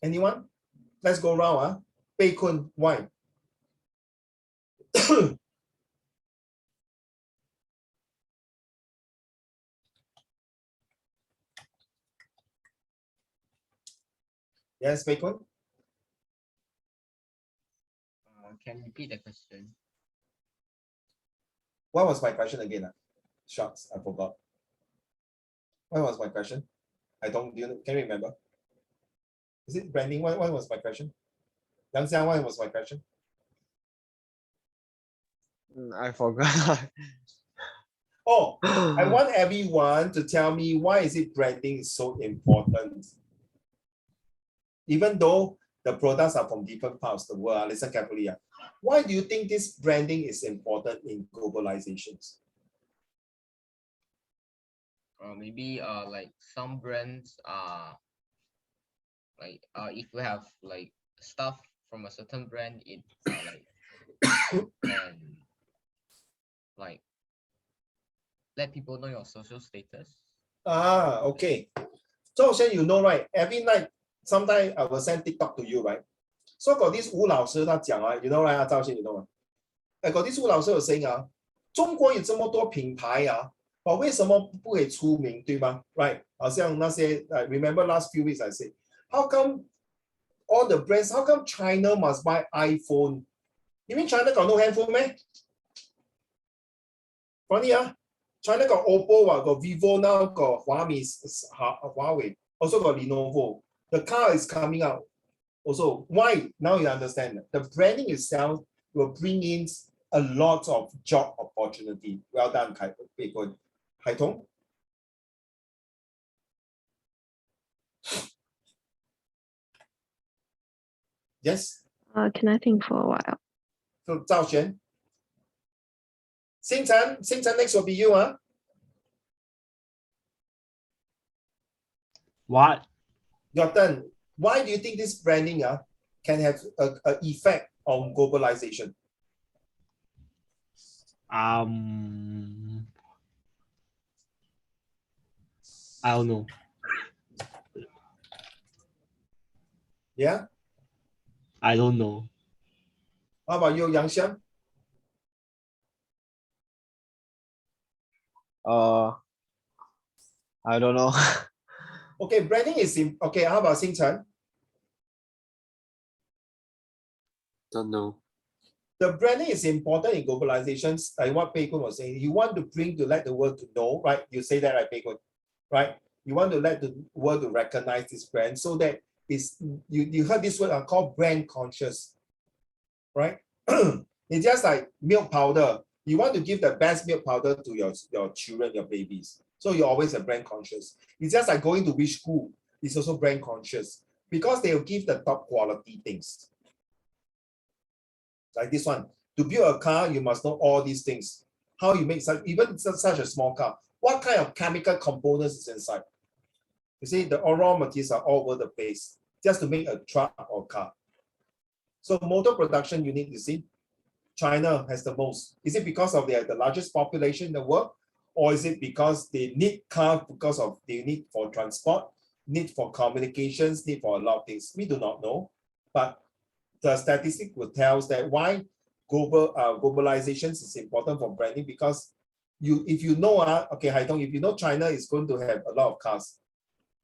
[SPEAKER 1] Anyone? Let's go around. Bei Kun, why? Yes, Bei Kun?
[SPEAKER 7] Can you repeat the question?
[SPEAKER 1] What was my question again? Shucks, I forgot. What was my question? I don't, can you remember? Is it branding? What was my question? Yang Xiang, what was my question?
[SPEAKER 3] I forgot.
[SPEAKER 1] Oh, I want everyone to tell me why is it branding is so important? Even though the products are from different parts of the world, listen carefully. Why do you think this branding is important in globalizations?
[SPEAKER 7] Maybe like some brands are like if we have like stuff from a certain brand, it like and like let people know your social status.
[SPEAKER 1] Okay. So you know, right? Every night, sometimes I will send TikTok to you, right? So got this Wu Lao Shi, 他讲 you know, right? 赵先 you know, I got this Wu Lao Shi was saying 中国有这么多品牌为什么不可以出名，对吗？ Right? 好像那些 I remember last few weeks I said, how come all the brands, how come China must buy iPhone? You mean China got no handphone, man? Funny, China got Oppo, got Vivo now, got Huawei, also got Lenovo. The car is coming out. Also, why? Now you understand. The branding itself will bring in a lot of job opportunity. Well done, Hai Tong. Yes.
[SPEAKER 6] Can I think for a while?
[SPEAKER 1] So Zhao Xuan. Xing Chen, next will be you,
[SPEAKER 5] What?
[SPEAKER 1] Your turn. Why do you think this branding can have an effect on globalization?
[SPEAKER 5] I don't know.
[SPEAKER 1] Yeah?
[SPEAKER 5] I don't know.
[SPEAKER 1] How about you, Yang Xiang?
[SPEAKER 3] I don't know.
[SPEAKER 1] Okay, branding is okay. How about Xing Chen?
[SPEAKER 4] Don't know.
[SPEAKER 1] The branding is important in globalizations. Like what Pei Kun was saying, you want to bring to let the world to know, right? You say that, right, Pei Kun? Right? You want to let the world to recognize this brand so that it's you heard this word called brand conscious, right? It's just like milk powder. You want to give the best milk powder to your children, your babies. So you're always a brand conscious. It's just like going to which school is also brand conscious because they will give the top quality things. Like this one, to build a car, you must know all these things. How you make even such a small car. What kind of chemical components is inside? You see, the raw materials are all over the place just to make a truck or car. So motor production, you need to see China has the most? Is it because of the largest population in the world? Or is it because they need car because of the need for transport, need for communications, need for a lot of things? We do not know. But the statistic will tell us that why globalization is important for branding, because if you know, okay, Haitong, if you know China is going to have a lot of cars,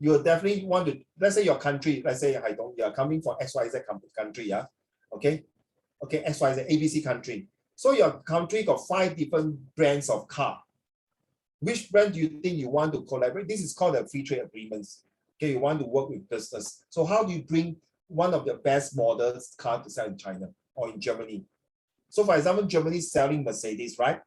[SPEAKER 1] you will definitely want to, let's say your country, let's say Haitong, you are coming from XYZ country, yeah, okay, XYZ ABC country. So your country got 5 different brands of car. Which brand do you think you want to collaborate? This is called a free trade agreements. Okay, you want to work with business. So how do you bring one of the best models car to sell in China or in Germany? So for example, Germany is selling Mercedes, right?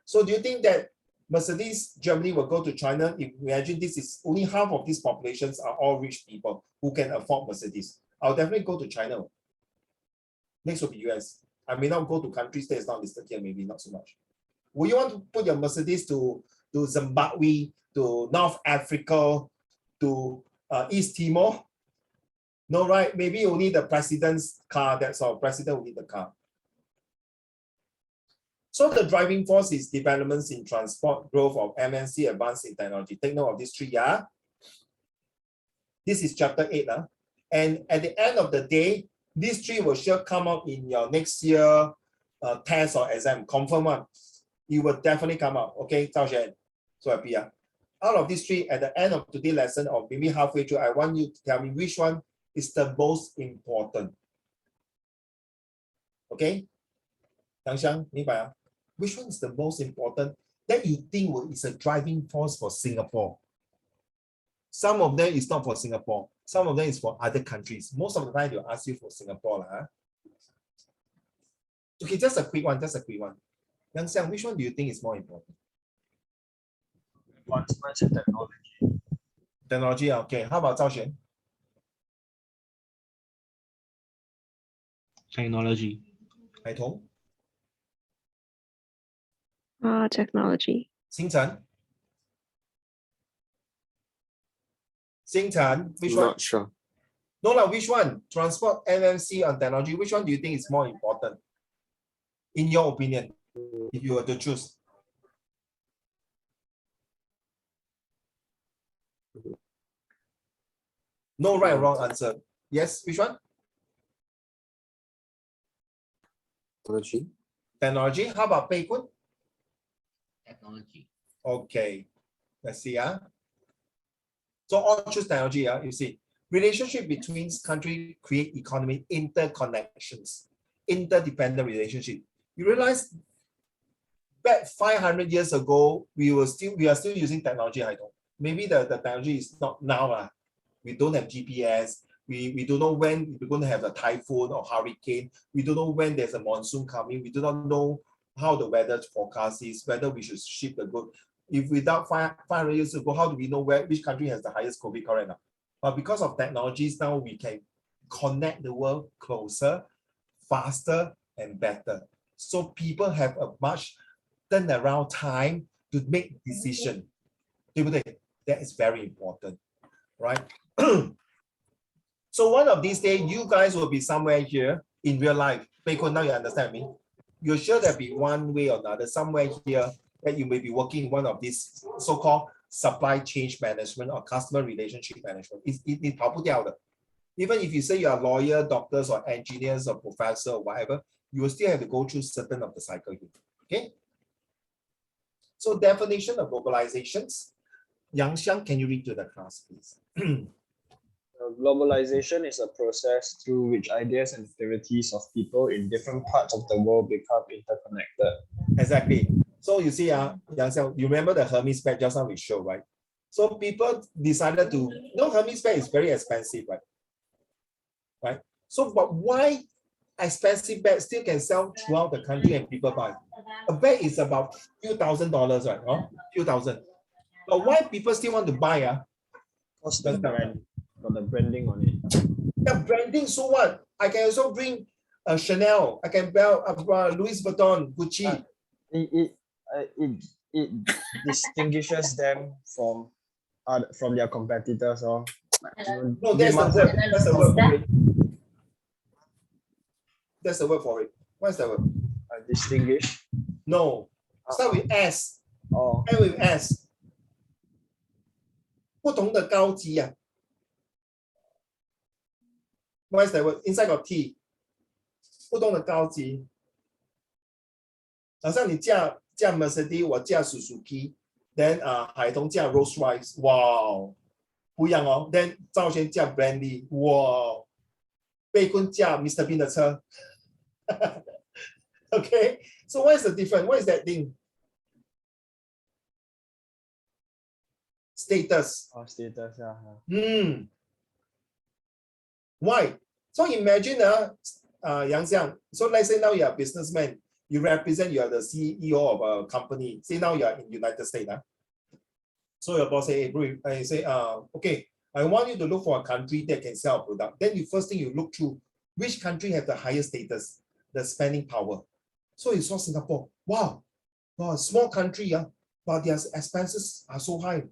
[SPEAKER 1] So do you think that Mercedes Germany will go to China? If imagine this is only half of these populations are all rich people who can afford Mercedes. I'll definitely go to China. Next will be US. I may not go to countries that is not listed here, maybe not so much. Will you want to put your Mercedes to Zimbabwe, to North Africa, to East Timor? No, right? Maybe only the president's car, that's all. President will need the car. So the driving force is developments in transport, growth of MNC, advance in technology. Take note of these 3, yeah? This is chapter 8. And at the end of the day, these 3 will sure come up in your next year test or exam. Confirm one. It will definitely come out. Okay, Zhao Xuan. So happy. Out of these 3, at the end of today's lesson, or maybe halfway through, I want you to tell me which one is the most important. Okay? Yang Xiang, 明白啊? Which one is the most important that you think is a driving force for Singapore? Some of them is not for Singapore. Some of them is for other countries. Most of the time, they'll ask you for Singapore. Okay, just a quick one. Yang Xiang, which one do you think is more important?
[SPEAKER 3] Advancements in technology.
[SPEAKER 1] Technology, okay. How about Zhao Xuan?
[SPEAKER 5] Technology.
[SPEAKER 1] Haitong?
[SPEAKER 6] Technology.
[SPEAKER 1] Xingchen? Xingchen, which
[SPEAKER 4] I'm
[SPEAKER 1] one?
[SPEAKER 4] not sure.
[SPEAKER 1] No, which one? Transport, MMC, and technology. Which one do you think is more important? In your opinion, if you were to choose. No right or wrong answer. Yes, which one?
[SPEAKER 4] Technology.
[SPEAKER 1] Technology. How about Pei Kun?
[SPEAKER 7] Technology.
[SPEAKER 1] Okay, let's see. So all choose technology. You see, relationship between countries create economic interconnections, interdependent relationship. You realize back 500 years ago, we are still using technology. I don't. Maybe the technology is not now. We don't have GPS. We don't know when we're going to have a typhoon or hurricane. We don't know when there's a monsoon coming. We do not know how the weather forecast is, whether we should ship the goods. If without 500 years ago, how do we know which country has the highest COVID current now? But because of technologies now, we can connect the world closer, faster, and better. So people have a much turnaround time to make decision. That is very important, right? So one of these days, you guys will be somewhere here in real life. Beikun, now you understand me? You're sure there'll be one way or another somewhere here that you may be working in one of these so-called supply chain management or customer relationship management. It's 跑不掉的. Even if you say you are lawyer, doctors, or engineers, or professor, or whatever, you will still have to go through certain of the cycle here. Okay? So definition of globalizations. Yang Xiang, can you read to the class, please?
[SPEAKER 3] Globalization is a process through which ideas and activities of people in different parts of the world become interconnected.
[SPEAKER 1] Exactly. So you see, Yang Xiang, you remember the Hermes bag just now we showed, right? So people decided to, Hermes bag is very expensive, right? Right? So, but why expensive bag still can sell throughout the country and people buy? A bag is about few $1,000s, right? Few thousand. But why people still want to buy?
[SPEAKER 3] Because the brand, got the branding on it.
[SPEAKER 1] Yeah, branding, so what? I can also bring Chanel, I can buy Louis Vuitton, Gucci.
[SPEAKER 3] It distinguishes them from their competitors.
[SPEAKER 1] No, that's the word for it. That's the word for it. What's the word?
[SPEAKER 3] distinguish.
[SPEAKER 1] No, start with S.
[SPEAKER 3] Oh,
[SPEAKER 1] End with S. 不同的高级啊。What is that word? Inside of T. 不同的高级。好像你驾 Mercedes， 我驾 Suzuki，then 海东驾 Rolls Royce， 哇，不一样哦。then 赵轩驾 Brandy， 哇，贝坤驾 Mr. Bean 的车。Okay, so what is the difference? What is that thing? Status.
[SPEAKER 3] status, yeah.
[SPEAKER 1] Why? So imagine Yang Xiang, so let's say now you're a businessman, you represent, you are the CEO of a company. Say now you are in United States. So your boss say, hey, bro, I say, okay, I want you to look for a country that can sell a product. Then the first thing you look through, which country have the highest status, the spending power. So you saw Singapore. Wow, small country, but their expenses are so high.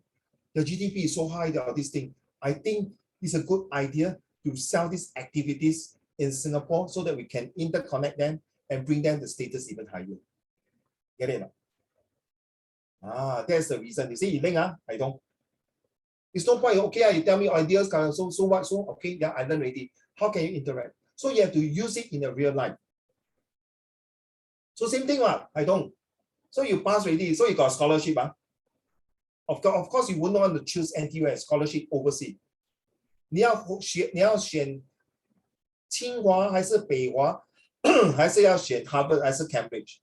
[SPEAKER 1] The GDP is so high, all these things. I think it's a good idea to sell these activities in Singapore so that we can interconnect them and bring them the status even higher. Get it? That's the reason. You say, Ling, I don't. It's no point. Okay, you tell me ideas, so what? So okay, yeah, I learned already. How can you interact? So you have to use it in a real life. So same thing, I don't. So you pass already, so you got a scholarship. Of course, you wouldn't want to choose NTU as scholarship overseas. 你要选清华还是北华，还是要选 Harvard 还是 Cambridge?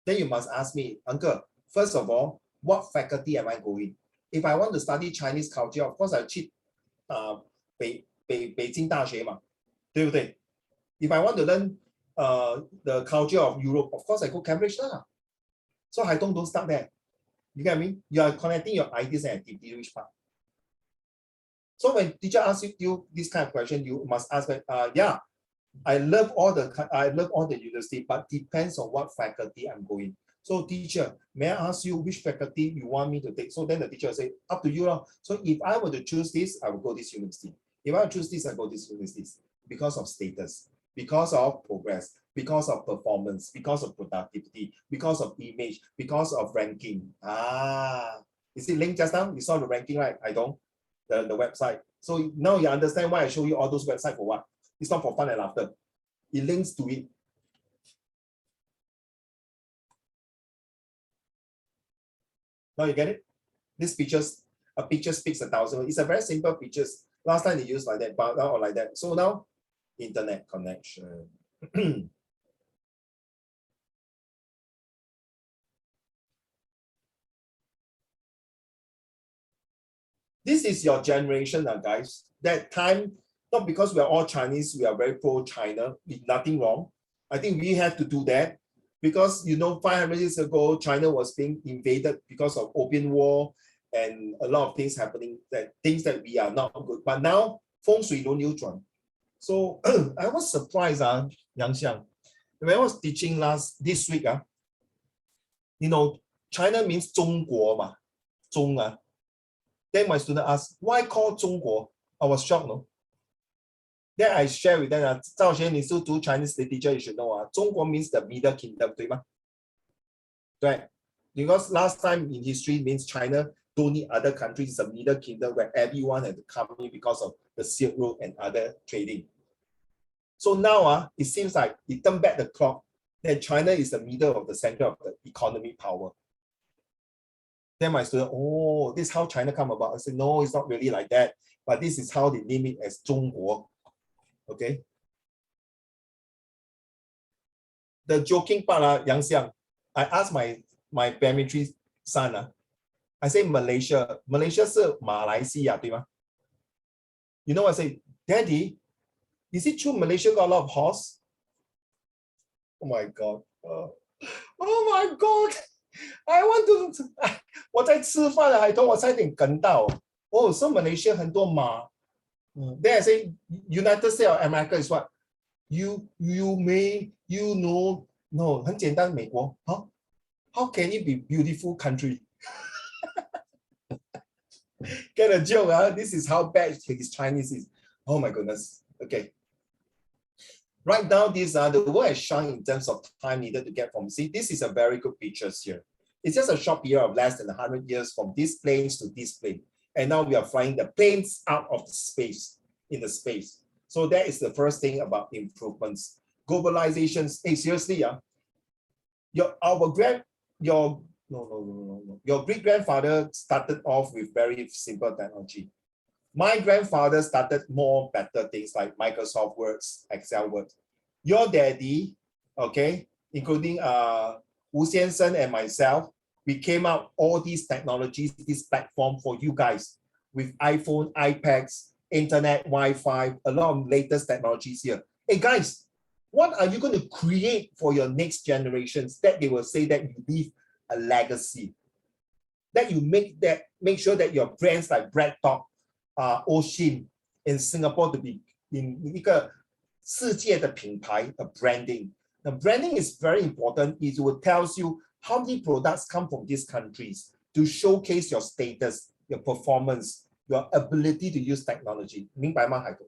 [SPEAKER 1] Then you must ask me, Uncle, first of all, what faculty am I going? If I want to study Chinese culture, of course I 去北京大学嘛，对不对？ If I want to learn the culture of Europe, of course I go Cambridge lah. So I don't start there. You get what I mean? You are connecting your ideas and activity which part. So when teacher asks you this kind of question, you must ask, yeah, I love all the university, but depends on what faculty I'm going. So teacher, may I ask you which faculty you want me to take? So then the teacher will say, up to you. So if I were to choose this, I will go this university. If I choose this, I go this university because of status, because of progress, because of performance, because of productivity, because of image, because of ranking. You see link just now? You saw the ranking, right? I don't. The website. So now you understand why I show you all those websites for what? It's not for fun and laughter. It links to it. Now you get it? This a picture speaks 1,000 words. It's a very simple pictures. Last time they used like that, but now or like that. So now, internet connection. This is your generation, guys. That time, not because we are all Chinese, we are very pro-China, nothing wrong. I think we have to do that because, 500 years ago, China was being invaded because of Opium War and a lot of things happening, things that we are not good. But now, feng shui no neutral. So I was surprised, Yang Xiang, when I was teaching this week, China means 中国嘛，中啊。Then my student asked, why call 中国? I was shocked, no? Then I share with them, 赵学你是读 Chinese literature, you should know, 中国 means the Middle Kingdom, 对吗? Right? Because last time in history means China don't need other countries, it's a Middle Kingdom where everyone had to come in because of the Silk Road and other trading. So now it seems like it turned back the clock, that China is the middle of the center of the economic power. Then my student, oh, this is how China come about. I said, no, it's not really like that. But this is how they name it as 中国. Okay. The joking part, Yang Xiang, I asked my primary son, I say Malaysia. Malaysia 是马来西亚，对吗? You know what I say, Daddy, is it true Malaysia got a lot of horse? Oh my God. Oh my God. I want to 我在吃饭的海豚，我差点梗到。Oh, so Malaysia 很多马。Then I say United States of America is what? You know, no, 很简单，美国。How can it be beautiful country? Get a joke, This is how bad his Chinese is. Oh my goodness. Okay. Right now, these are the world has shrunk in terms of time needed to get from. See, this is a very good pictures here. It's just a short period of less than 100 years from these planes to this plane. And now we are flying the planes out of the space, in the space. So that is the first thing about improvements. Globalization, hey, seriously, your great-grandfather started off with very simple technology. My grandfather started more better things like Microsoft Words, Excel Words. Your daddy, okay, including Wu Xiansheng and myself, we came out all these technologies, this platform for you guys with iPhone, iPads, internet, Wi-Fi, a lot of latest technologies here. Hey guys, what are you going to create for your next generations that they will say that you leave a legacy? That you make sure that your brands like BreadTalk, Ocean in Singapore to be in 一个世界的品牌 a branding. The branding is very important. It will tell you how many products come from these countries to showcase your status, your performance, your ability to use technology. 明白吗，海哥？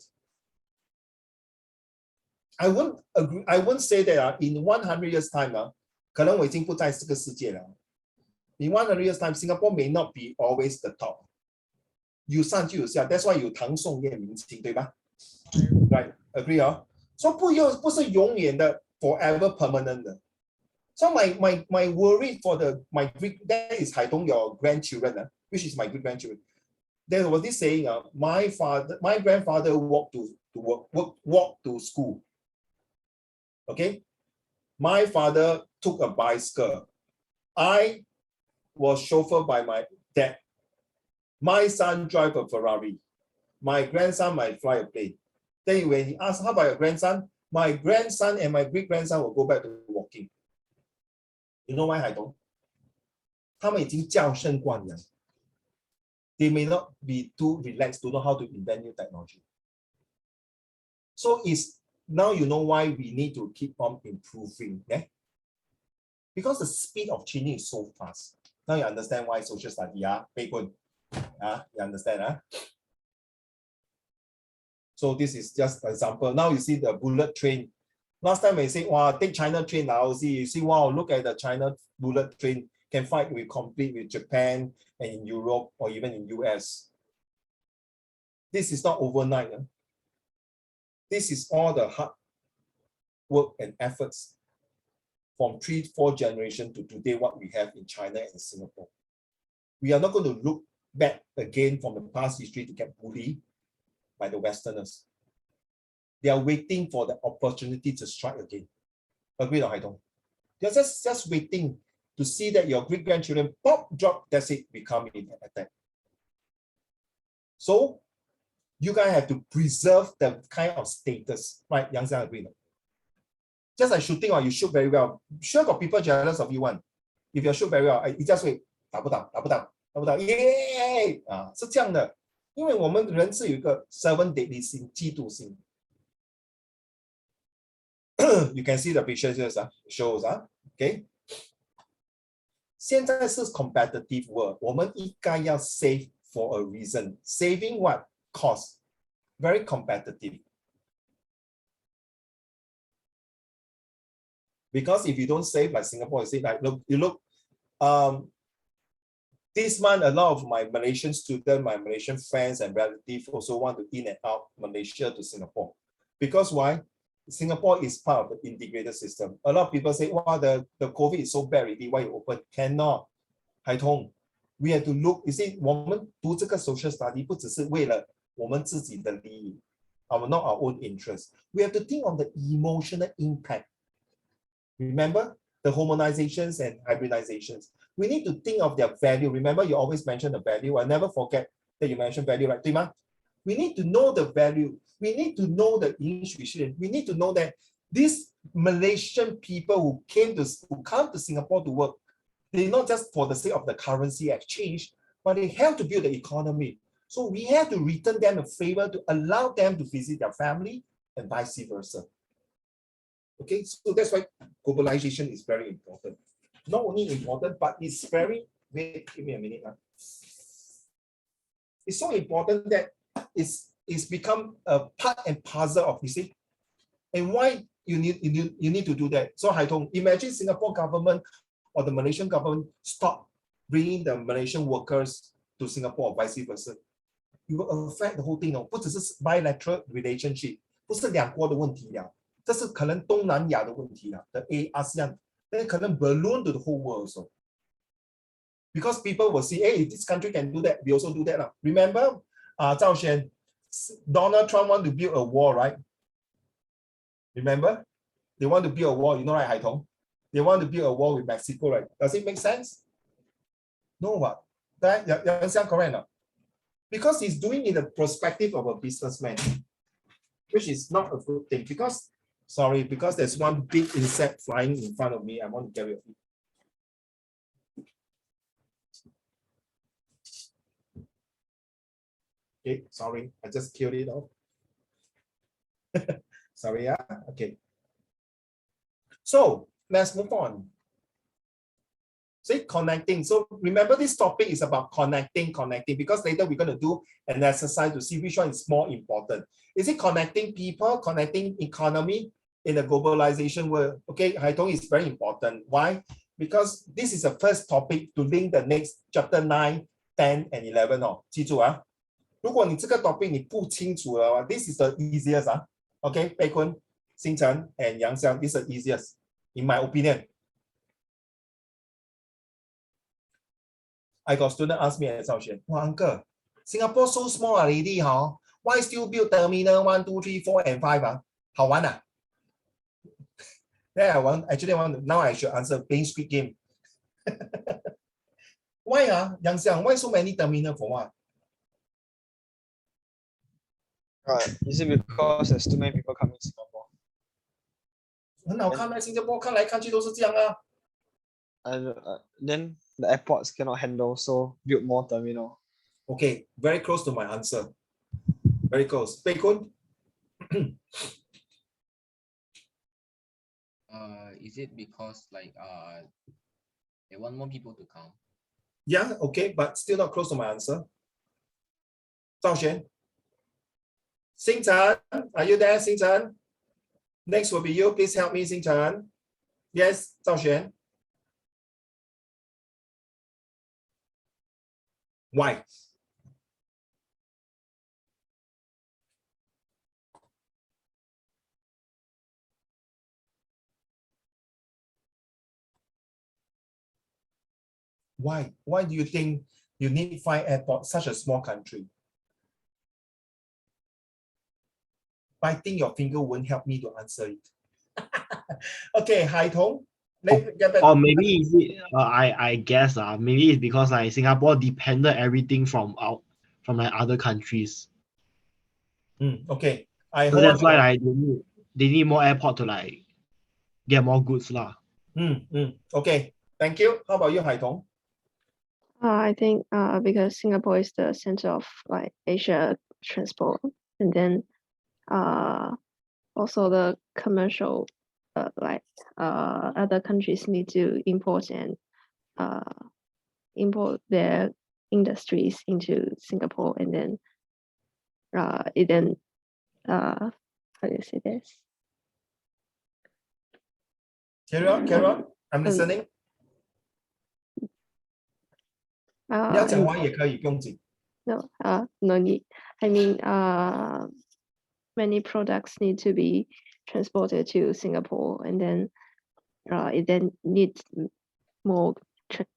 [SPEAKER 1] I won't agree. I won't say that in 100 years time, 可能我已经不在这个世界了。In 100 years time, Singapore may not be always the top. 有上就有下 ，That's why 有唐宋元明清，对吧 ？Right, agree 啊。所以不是永远的 forever permanent 的。So my worry for my Greek, that is Haidong, your grandchildren, which is my great grandchildren. There was this saying, my grandfather walked to school. Okay, my father took a bicycle. I was chauffeured by my dad. My son drive a Ferrari. My grandson might fly a plane. Then when he asked, how about your grandson? My grandson and my great grandson will go back to walking. You know why, Haidong? 他们已经教训惯了。They may not be too relaxed to know how to invent new technology. So now you know why we need to keep on improving. Yeah? Because the speed of changing is so fast. Now you understand why social study, you understand? So this is just an example. Now you see the bullet train. Last time I say, wow, take China train now. You see, wow, look at the China bullet train can fight with compete with Japan and in Europe or even in US. This is not overnight. This is all the hard work and efforts from 3-4 generations to today, what we have in China and Singapore. We are not going to look back again from the past history to get bullied by the Westerners. They are waiting for the opportunity to strike again. Agree or Haidong? They're just waiting to see that your great-grandchildren pop, drop, that's it, become in attack. So you guys have to preserve the kind of status, right? Yang Xiang agree. Just like shooting, or you shoot very well. Sure got people jealous of you one. If you shoot very well, you just wait, 打不到, yay! 是这样的，因为我们人是有一个 seven deadly sin, 嫉妒心。You can see the pictures here, shows, okay? 现在是 competitive world, 我们应该要 save for a reason. Saving what? Cost. Very competitive. Because if you don't save like Singapore, you see, like look, this month a lot of my Malaysian students, my Malaysian friends and relatives also want to in and out Malaysia to Singapore. Because why? Singapore is part of the integrated system. A lot of people say, wow, the COVID is so bad already, why you open? Cannot. Haitong. We have to look, you see, 我们读这个 social study 不只是为了我们自己的利益, not our own interest. We have to think of the emotional impact. Remember the homonizations and hybridizations. We need to think of their value. Remember, you always mention the value. I never forget that you mentioned value, right? 对吗? We need to know the value. We need to know the intuition. We need to know that these Malaysian people who come to Singapore to work, they're not just for the sake of the currency exchange, but they have to build the economy. So we have to return them a favor to allow them to visit their family and vice versa. Okay, so that's why globalization is very important. Not only important, but it's very, wait, give me a minute. It's so important that it's become a part and parcel of, you see, And why you need to do that? So Haitong, imagine Singapore government or the Malaysian government stop bringing the Malaysian workers to Singapore or vice versa. You will affect the whole thing. 不只是 bilateral relationship， 不是两国的问题了，这是可能东南亚的问题了。The ASEAN， then 可能 balloon to the whole world also. Because people will see, hey, this country can do that, we also do that. Remember, Zhao Xuan, Donald Trump want to build a wall, right? Remember? They want to build a wall, you know, right, Haitong? They want to build a wall with Mexico, right? Does it make sense? No, what? That correct now? Because he's doing it in the perspective of a businessman, which is not a good thing. Because, sorry, because there's one big insect flying in front of me, I want to get rid of it. Okay, sorry, I just killed it off. Sorry, yeah, okay. So let's move on. See, connecting. So remember, this topic is about connecting, because later we're going to do an exercise to see which one is more important. Is it connecting people, connecting economy in the globalization world? Okay, Haitong is very important. Why? Because this is the first topic to link the next chapter 9, 10, and 11. 记住啊，如果你这个 topic 你不清楚的话 this is the easiest. Okay, Pei Kun, Xing Chen, and Yang Xiang, this is the easiest, in my opinion. I got student ask me as well, uncle, Singapore so small already, why still build terminal 1, 2, 3, 4, and 5? 好玩啊? Then now I should answer playing Squid Game. Why, Yang Xiang, why so many terminal for what?
[SPEAKER 3] Is it because there's too many people coming to Singapore?
[SPEAKER 1] 很好看啊，新加坡看来看去都是这样啊。
[SPEAKER 3] Then the airports cannot handle, so build more terminal.
[SPEAKER 1] Okay, very close to my answer. Very close. Pei Kun?
[SPEAKER 7] Is it because like they want more people to come?
[SPEAKER 1] Yeah, okay, but still not close to my answer. Zhao Xuan? Xing Chen, are you there, Xing Chen? Next will be you. Please help me, Xing Chen. Yes, Zhao Xuan. Why? Why? Why do you think you need 5 airports, such a small country? Biting your finger won't help me to answer it. Okay, Haitong.
[SPEAKER 5] Or maybe is it, I guess maybe it's because like Singapore depended everything from like other countries.
[SPEAKER 1] Okay,
[SPEAKER 5] So that's why like they need more airport to like get more goods lah.
[SPEAKER 1] Okay, thank you. How about you, Haitong?
[SPEAKER 6] I think because Singapore is the center of like Asia transport, and then also the commercial like other countries need to import and import their industries into Singapore, and then it then how do you say this?
[SPEAKER 1] Carry on. I'm listening. 你要讲完也可以，不用紧。
[SPEAKER 6] No, no need. I mean, many products need to be transported to Singapore, and then it then needs more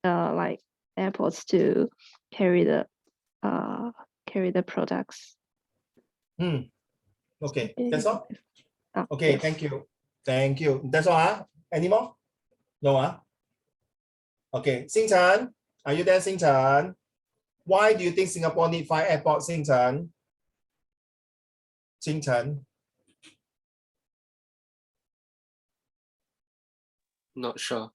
[SPEAKER 6] like airports to carry the products.
[SPEAKER 1] Okay, that's all. Okay,
[SPEAKER 6] Yes.
[SPEAKER 1] thank you. That's all. Any more? No. Okay, Xing Chen, are you there, Xing Chen? Why do you think Singapore need 5 airports, Xing Chen? Xing Chen.
[SPEAKER 4] Not sure.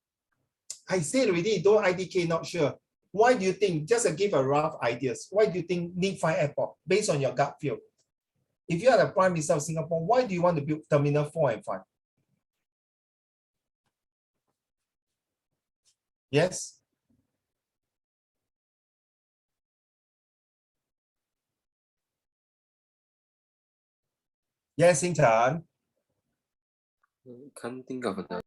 [SPEAKER 1] I said already, don't IDK, not sure. Why do you think, just give a rough ideas, why do you think need 5 airports based on your gut feel? If you are the Prime Minister of Singapore, why do you want to build Terminal 4 and 5? Yes? Yes, Xing Chen.
[SPEAKER 4] Can't think of another.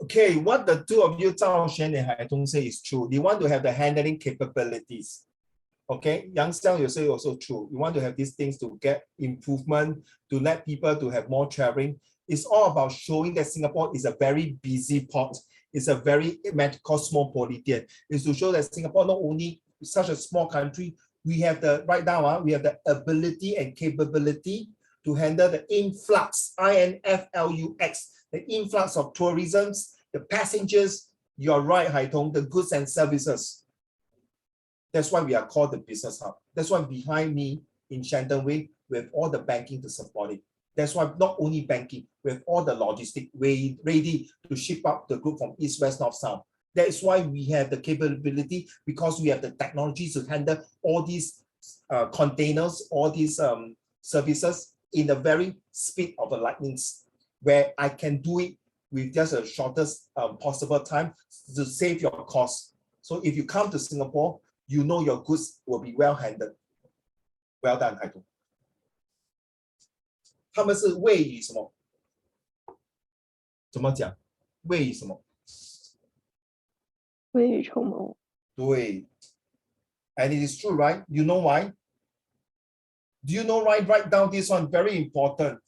[SPEAKER 1] Okay, what the two of you, Zhao Xuan and Hai Tong, say is true. You want to have the handling capabilities. Okay, Yang Xiang, you say also true. You want to have these things to get improvement, to let people to have more traveling. It's all about showing that Singapore is a very busy port. It's a very cosmopolitan. It's to show that Singapore not only such a small country, we have the right now, we have the ability and capability to handle the influx, INFLUX, the influx of tourism, the passengers. You're right, Hai Tong, the goods and services. That's why we are called the business hub. That's why behind me in Shenton Way, we have all the banking to support it. That's why not only banking, we have all the logistic way ready to ship up the group from east, west, north, south. That's why we have the capability, because we have the technology to handle all these containers, all these services in the very speed of a lightning, where I can do it with just the shortest possible time to save your cost. So if you come to Singapore, you know your goods will be well handled. Well done, 海东。他们是位于什么？怎么讲？位于什么？
[SPEAKER 6] 未雨绸缪。
[SPEAKER 1] 对。And it is true, right? You know why? Do you know why? Write down this one, very important.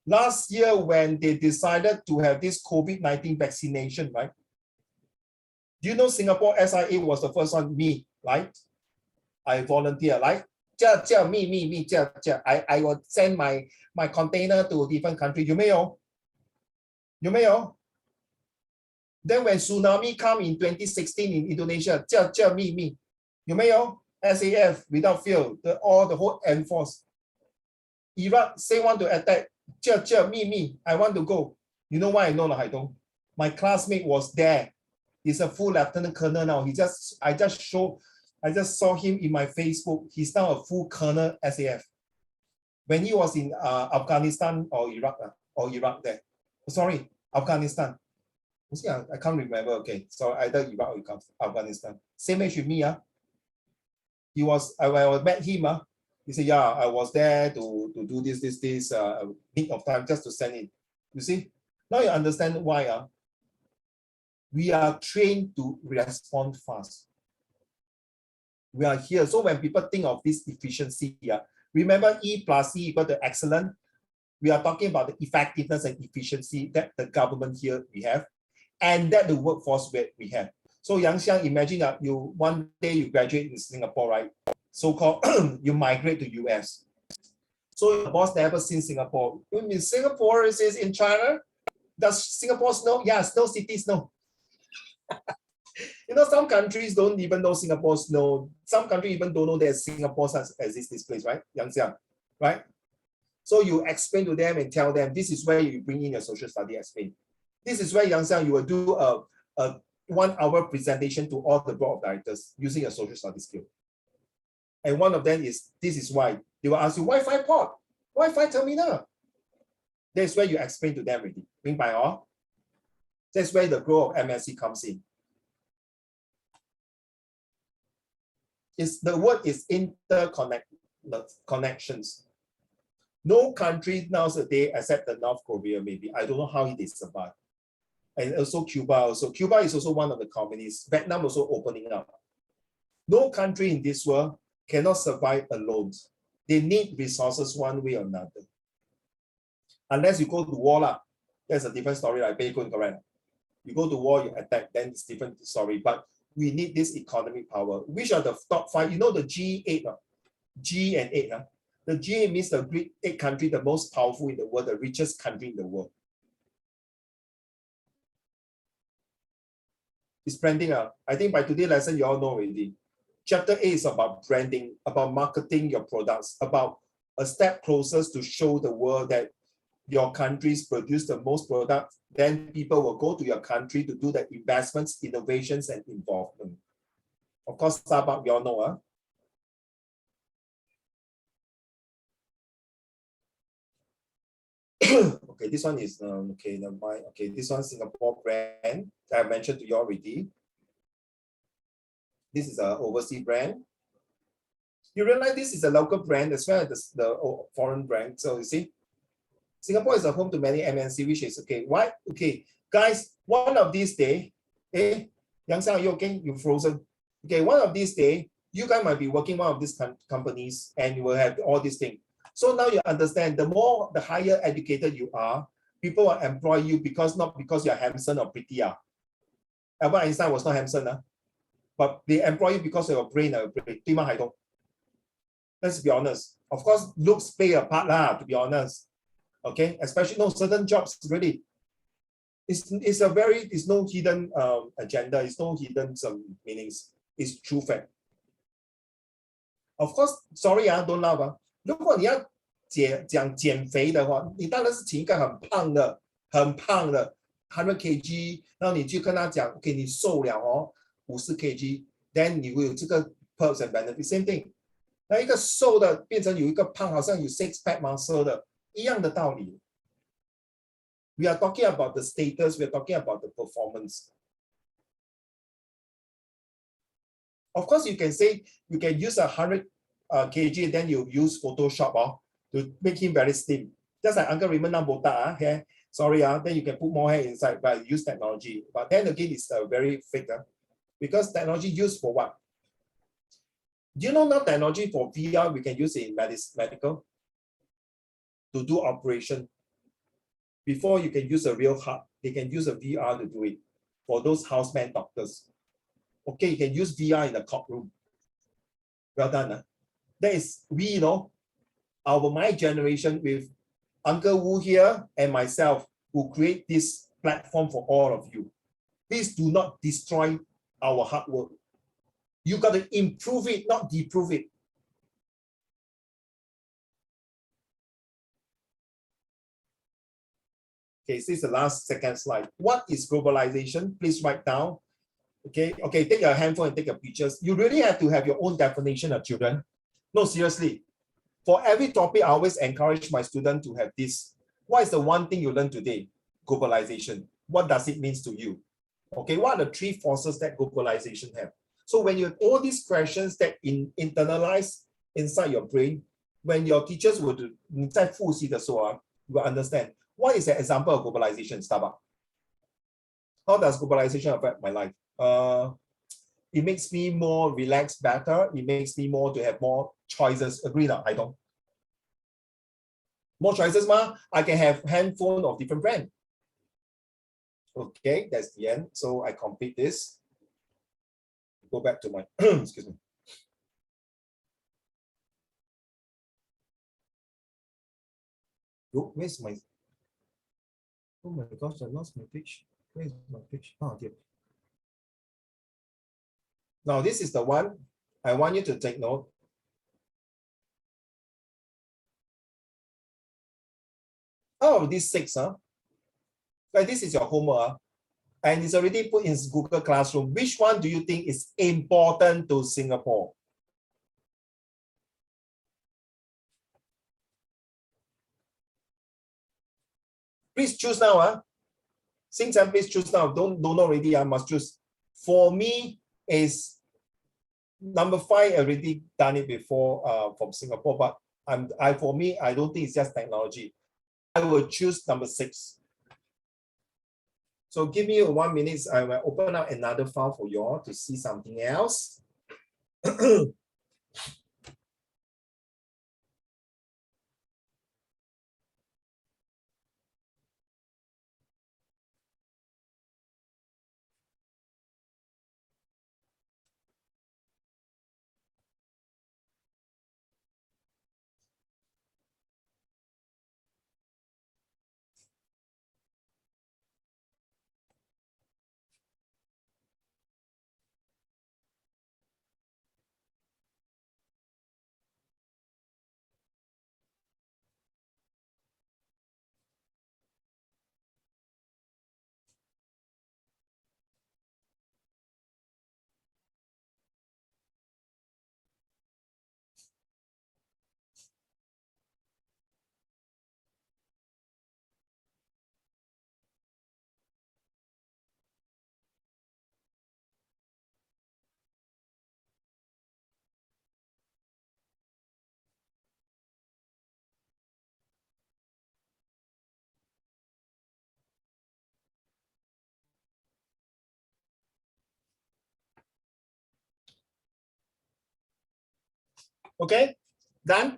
[SPEAKER 1] Last year, when they decided to have this COVID-19 vaccination, right? Do you know Singapore SIA was the first one? Me, right? I volunteer, right? Me. I will send my container to different country. 有没有？有没有？ Then when tsunami come in 2016 in Indonesia, me. 有没有？ SAF without fail, the whole enforce. Iraq say want to attack, me. I want to go. You know why I know, Hai Tong? My classmate was there. He's a full lieutenant colonel now. I just saw him in my Facebook. He's now a full colonel SAF. When he was in Afghanistan or Iraq there. Sorry, Afghanistan. I can't remember. Okay, so either Iraq or Afghanistan. Same age with me. He was, when I met him, he said, yeah, I was there to do this need of time just to send in. You see, now you understand why. We are trained to respond fast. We are here. So when people think of this efficiency, remember E plus E equal to excellent. We are talking about the effectiveness and efficiency that the government here we have, and that the workforce we have. So Yang Xiang, imagine that one day you graduate in Singapore, right? So-called you migrate to US. So your boss never seen Singapore. You mean Singapore is in China? Does Singapore snow? Yes, no cities, no. You know, some countries don't even know Singapore snow. Some countries even don't know that Singapore exists this place, right? Yang Xiang, right? So you explain to them and tell them, this is where you bring in your social study explain. This is where Yang Xiang, you will do a 1 hour presentation to all the board of directors using a social study skill. And one of them is, this is why. They will ask you, Wi-Fi port, Wi-Fi terminal. That's where you explain to them already. Meanwhile, all. That's where the growth of MSC comes in. The word is connections. No country nowadays except the North Korea, maybe. I don't know how they survive. And also Cuba also. Cuba is also one of the communists. Vietnam also opening up. No country in this world cannot survive alone. They need resources one way or another. Unless you go to war, that's a different story, like Bacon, correct? You go to war, you attack, then it's different story. But we need this economic power. Which are the top 5? You know the G8, G and 8. The G8 means the Great 8 country, the most powerful in the world, the richest country in the world. It's branding. I think by today's lesson, you all know already. Chapter 8 is about branding, about marketing your products, about a step closer to show the world that your countries produce the most products. Then people will go to your country to do the investments, innovations, and involvement. Of course, Starbucks, you all know. Okay, this one is okay. Never mind. Okay, this one Singapore brand that I mentioned to you already. This is an overseas brand. You realize this is a local brand as well as the foreign brand. So you see, Singapore is a home to many MNC, which is okay. Why? Okay, guys, one of these days, Yang Sang, are you okay? You frozen. Okay, one of these days, you guys might be working one of these companies and you will have all these things. So now you understand, the higher educated you are, people will employ you not because you're handsome or pretty. Albert Einstein was not handsome, but they employ you because of your brain. Let's be honest. Of course, looks play a part, to be honest. Okay, especially certain jobs really. It's no hidden agenda. It's no hidden meanings. It's true fact. Of course, sorry don't laugh 如果你要讲减肥的话，你当然是请一个很胖的100 kg， 然后你去跟他讲 ，OK， 你瘦了50 kg，then 你会有这个 perks and benefits，same thing。那一个瘦的变成有一个胖，好像有 six pack muscle 的，一样的道理。We are talking about the status. We are talking about the performance. Of course, you can say you can use 100 kg, then you use Photoshop to make him very slim. Just like Uncle Raymond now botak hair. Sorry, then you can put more hair inside, but use technology. But then again, it's very fake because technology used for what? Do you know now technology for VR we can use in medical to do operation? Before you can use a real heart, they can use a VR to do it for those houseman doctors. Okay, you can use VR in the courtroom. Well done. That is my generation with Uncle Wu here and myself who create this platform for all of you. Please do not destroy our hard work. You got to improve it, not deprove it. Okay, this is the last second slide. What is globalization? Please write down. Okay, take your handphone and take your pictures. You really have to have your own definition of children. No, seriously. For every topic, I always encourage my students to have this. What is the one thing you learned today? Globalization. What does it mean to you? Okay, what are the three forces that globalization have? So when you have all these questions that internalize inside your brain, when your teachers will do, 你在复习的时候 you will understand. What is an example of globalization, Starbucks? How does globalization affect my life? It makes me more relaxed, better. It makes me more to have more choices. Agree now? I don't. More choices, I can have handful of different brands. Okay, that's the end. So I complete this. Go back to my excuse me. Oh, where's my? Oh my gosh, I lost my page. Where's my page? Oh dear. Now this is the one I want you to take note. Out of these 6, like this is your homework, and it's already put in Google Classroom. Which one do you think is important to Singapore? Please choose now. Xingchen, please choose now. Don't know already. I must choose. For me, is number 5 already done it before from Singapore, but for me, I don't think it's just technology. I will choose number 6. So give me 1 minute. I will open up another file for you all to see something else. Okay, done.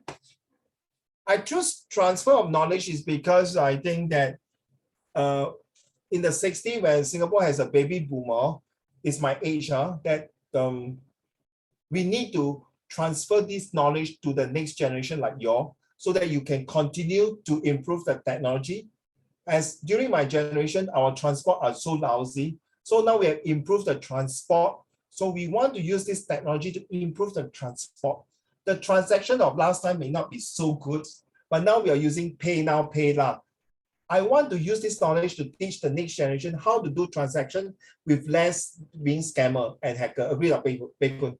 [SPEAKER 1] I choose transfer of knowledge is because I think that in the 60s, when Singapore has a baby boomer, it's my age, that we need to transfer this knowledge to the next generation like you, so that you can continue to improve the technology. As during my generation, our transport are so lousy. So now we have improved the transport. So we want to use this technology to improve the transport. The transaction of last time may not be so good, but now we are using Pay Now, Pay Lah. I want to use this knowledge to teach the next generation how to do transaction with less being scammer and hacker. Agree or Bacon?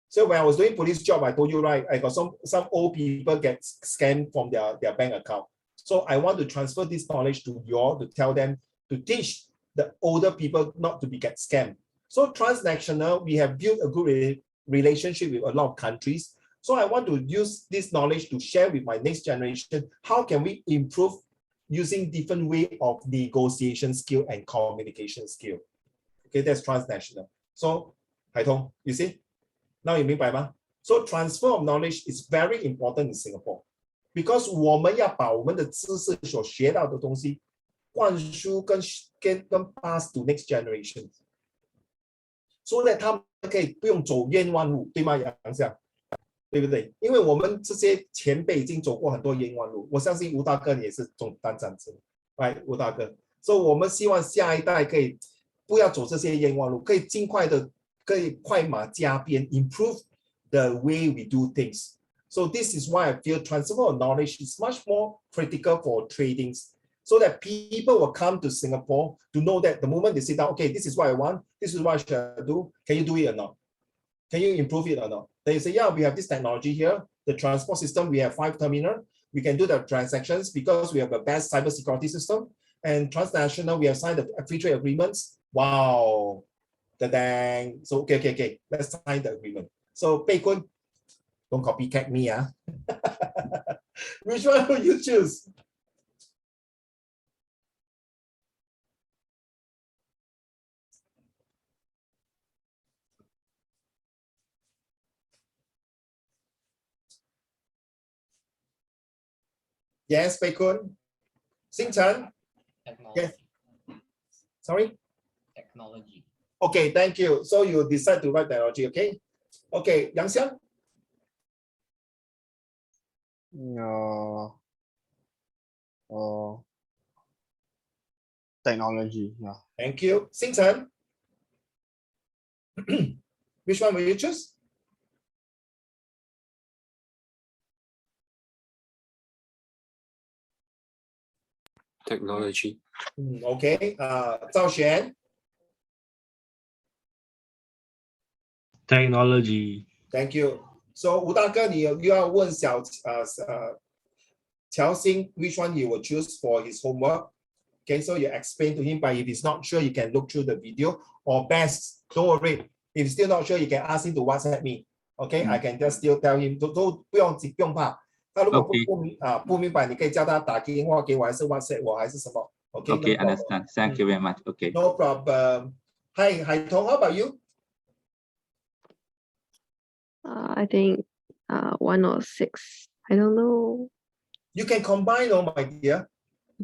[SPEAKER 1] So when I was doing police job, I told you, right, I got some old people get scammed from their bank account. So I want to transfer this knowledge to you all to tell them, to teach the older people not to get scammed. So transnational, we have built a good relationship with a lot of countries. So I want to use this knowledge to share with my next generation, how can we improve using different way of negotiation skill and communication skill. Okay, that's transnational. So, Haitong, you see? Now you 明白吗? So transfer of knowledge is very important in Singapore because 我们要把我们的知识所学到的东西灌输跟 pass to next generation， so that 他们可以不用走冤枉路，对吗？杨相，对不对？因为我们这些前辈已经走过很多冤枉路，我相信吴大哥你也是中单战者，right， 吴大哥，所以我们希望下一代可以不要走这些冤枉路，可以尽快的。可以快马加鞭 improve the way we do things. So this is why I feel transfer of knowledge is much more critical for trading, so that people will come to Singapore to know that the moment they sit down, okay, this is what I want, this is what I should do, can you do it or not? Can you improve it or not? They say, yeah, we have this technology here, the transport system, we have 5 terminals, we can do the transactions because we have the best cybersecurity system, and transnational, we have signed the free trade agreements. Wow. Dang. So okay. Let's sign the agreement. So Pei Kun, don't copycat me, Which one will you choose? Yes, Pei Kun. Xing Chen. Yes. Sorry.
[SPEAKER 7] Technology.
[SPEAKER 1] Okay, thank you. So you decide to write technology, okay? Okay, Yang Xiang?
[SPEAKER 8] Technology, yeah.
[SPEAKER 1] Thank you. Xing Chen? Which one will you choose?
[SPEAKER 4] Technology.
[SPEAKER 1] Okay. Zhao Xuan?
[SPEAKER 5] Technology.
[SPEAKER 1] Thank you. So 吴大哥，你要问乔欣 which one he will choose for his homework. Okay, so you explain to him, but if he's not sure, you can look through the video. Or best, don't worry. If he's still not sure, you can ask him to WhatsApp me. Okay, I can just still tell him. 都不用怕。他如果不明白，你可以叫他打电话给我，还是 WhatsApp 我，还是什么 ？Okay,
[SPEAKER 2] Okay,
[SPEAKER 1] no
[SPEAKER 2] understand. Thank you very much. Okay.
[SPEAKER 1] No problem. Hi, Haitong, how about you?
[SPEAKER 6] I think 1 or 6. I don't know.
[SPEAKER 1] You can combine, oh my dear.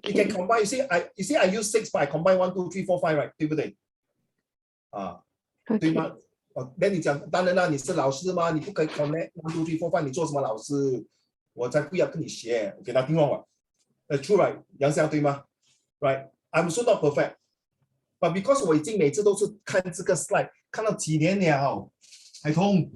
[SPEAKER 1] You can combine. You see, I use 6, but I combine 1, 2, 3, 4, 5, right? 对不对？对吗？那你讲，当然啦，你是老师吗？你不可以 connect 1, 2, 3, 4, 5，你做什么老师？我才不要跟你学。给他听话嘛。True right， 杨翔对吗 ？Right， I'm so not perfect, but because 我已经每次都是看这个 slide， 看到几年了，海通。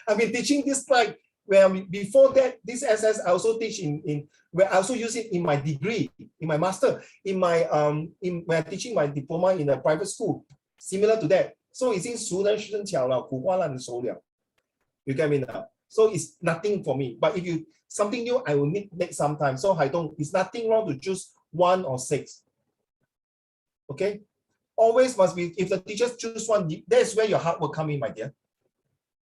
[SPEAKER 1] I've been teaching this slide where before that, this SS I also teach in where I also use it in my degree, in my master, in my when I'm teaching my diploma in a private school, similar to that. So 已经熟能生巧了，苦瓜烂熟了。You get me now? So it's nothing for me. But if you something new, I will need some time. So I don't. It's nothing wrong to choose 1 or 6. Okay. Always must be. If the teachers choose 1, that's where your hard work come in, my dear.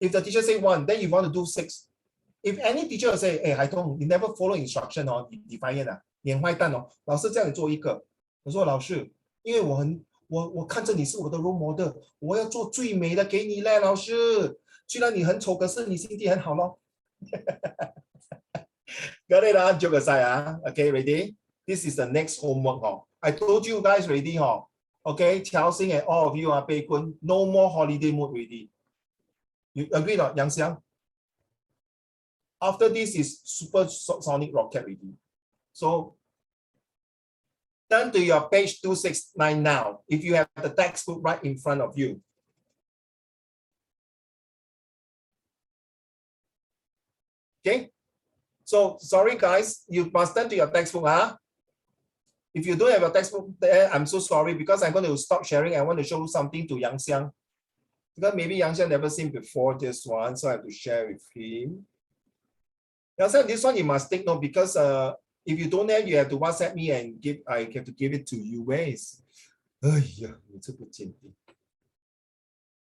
[SPEAKER 1] If the teacher say 1, then you want to do 6. If any teacher will say, hey, Haitong, you never follow instruction, 你发现啊，你很坏蛋哦，老师叫你做一个，我说老师，因为我看着你是我的 role model， 我要做最美的给你嘞，老师，虽然你很丑，可是你心地很好咯。Got it, joke aside, okay, ready? This is the next homework. I told you guys already. Okay, Chelsea and all of you are Beikun, no more holiday mood already. You agree not, Yang Xiang? After this is supersonic rocket already. So turn to your page 269 now. If you have the textbook right in front of you. Okay. So sorry guys, you must turn to your textbook. If you don't have a textbook there, I'm so sorry because I'm going to stop sharing. I want to show something to Yang Xiang. Because maybe Yang Xiang never seen before this one, so I have to share with him. Yang Xiang, this one you must take note because if you don't have, you have to WhatsApp me and I have to give it to you. Where is? Yang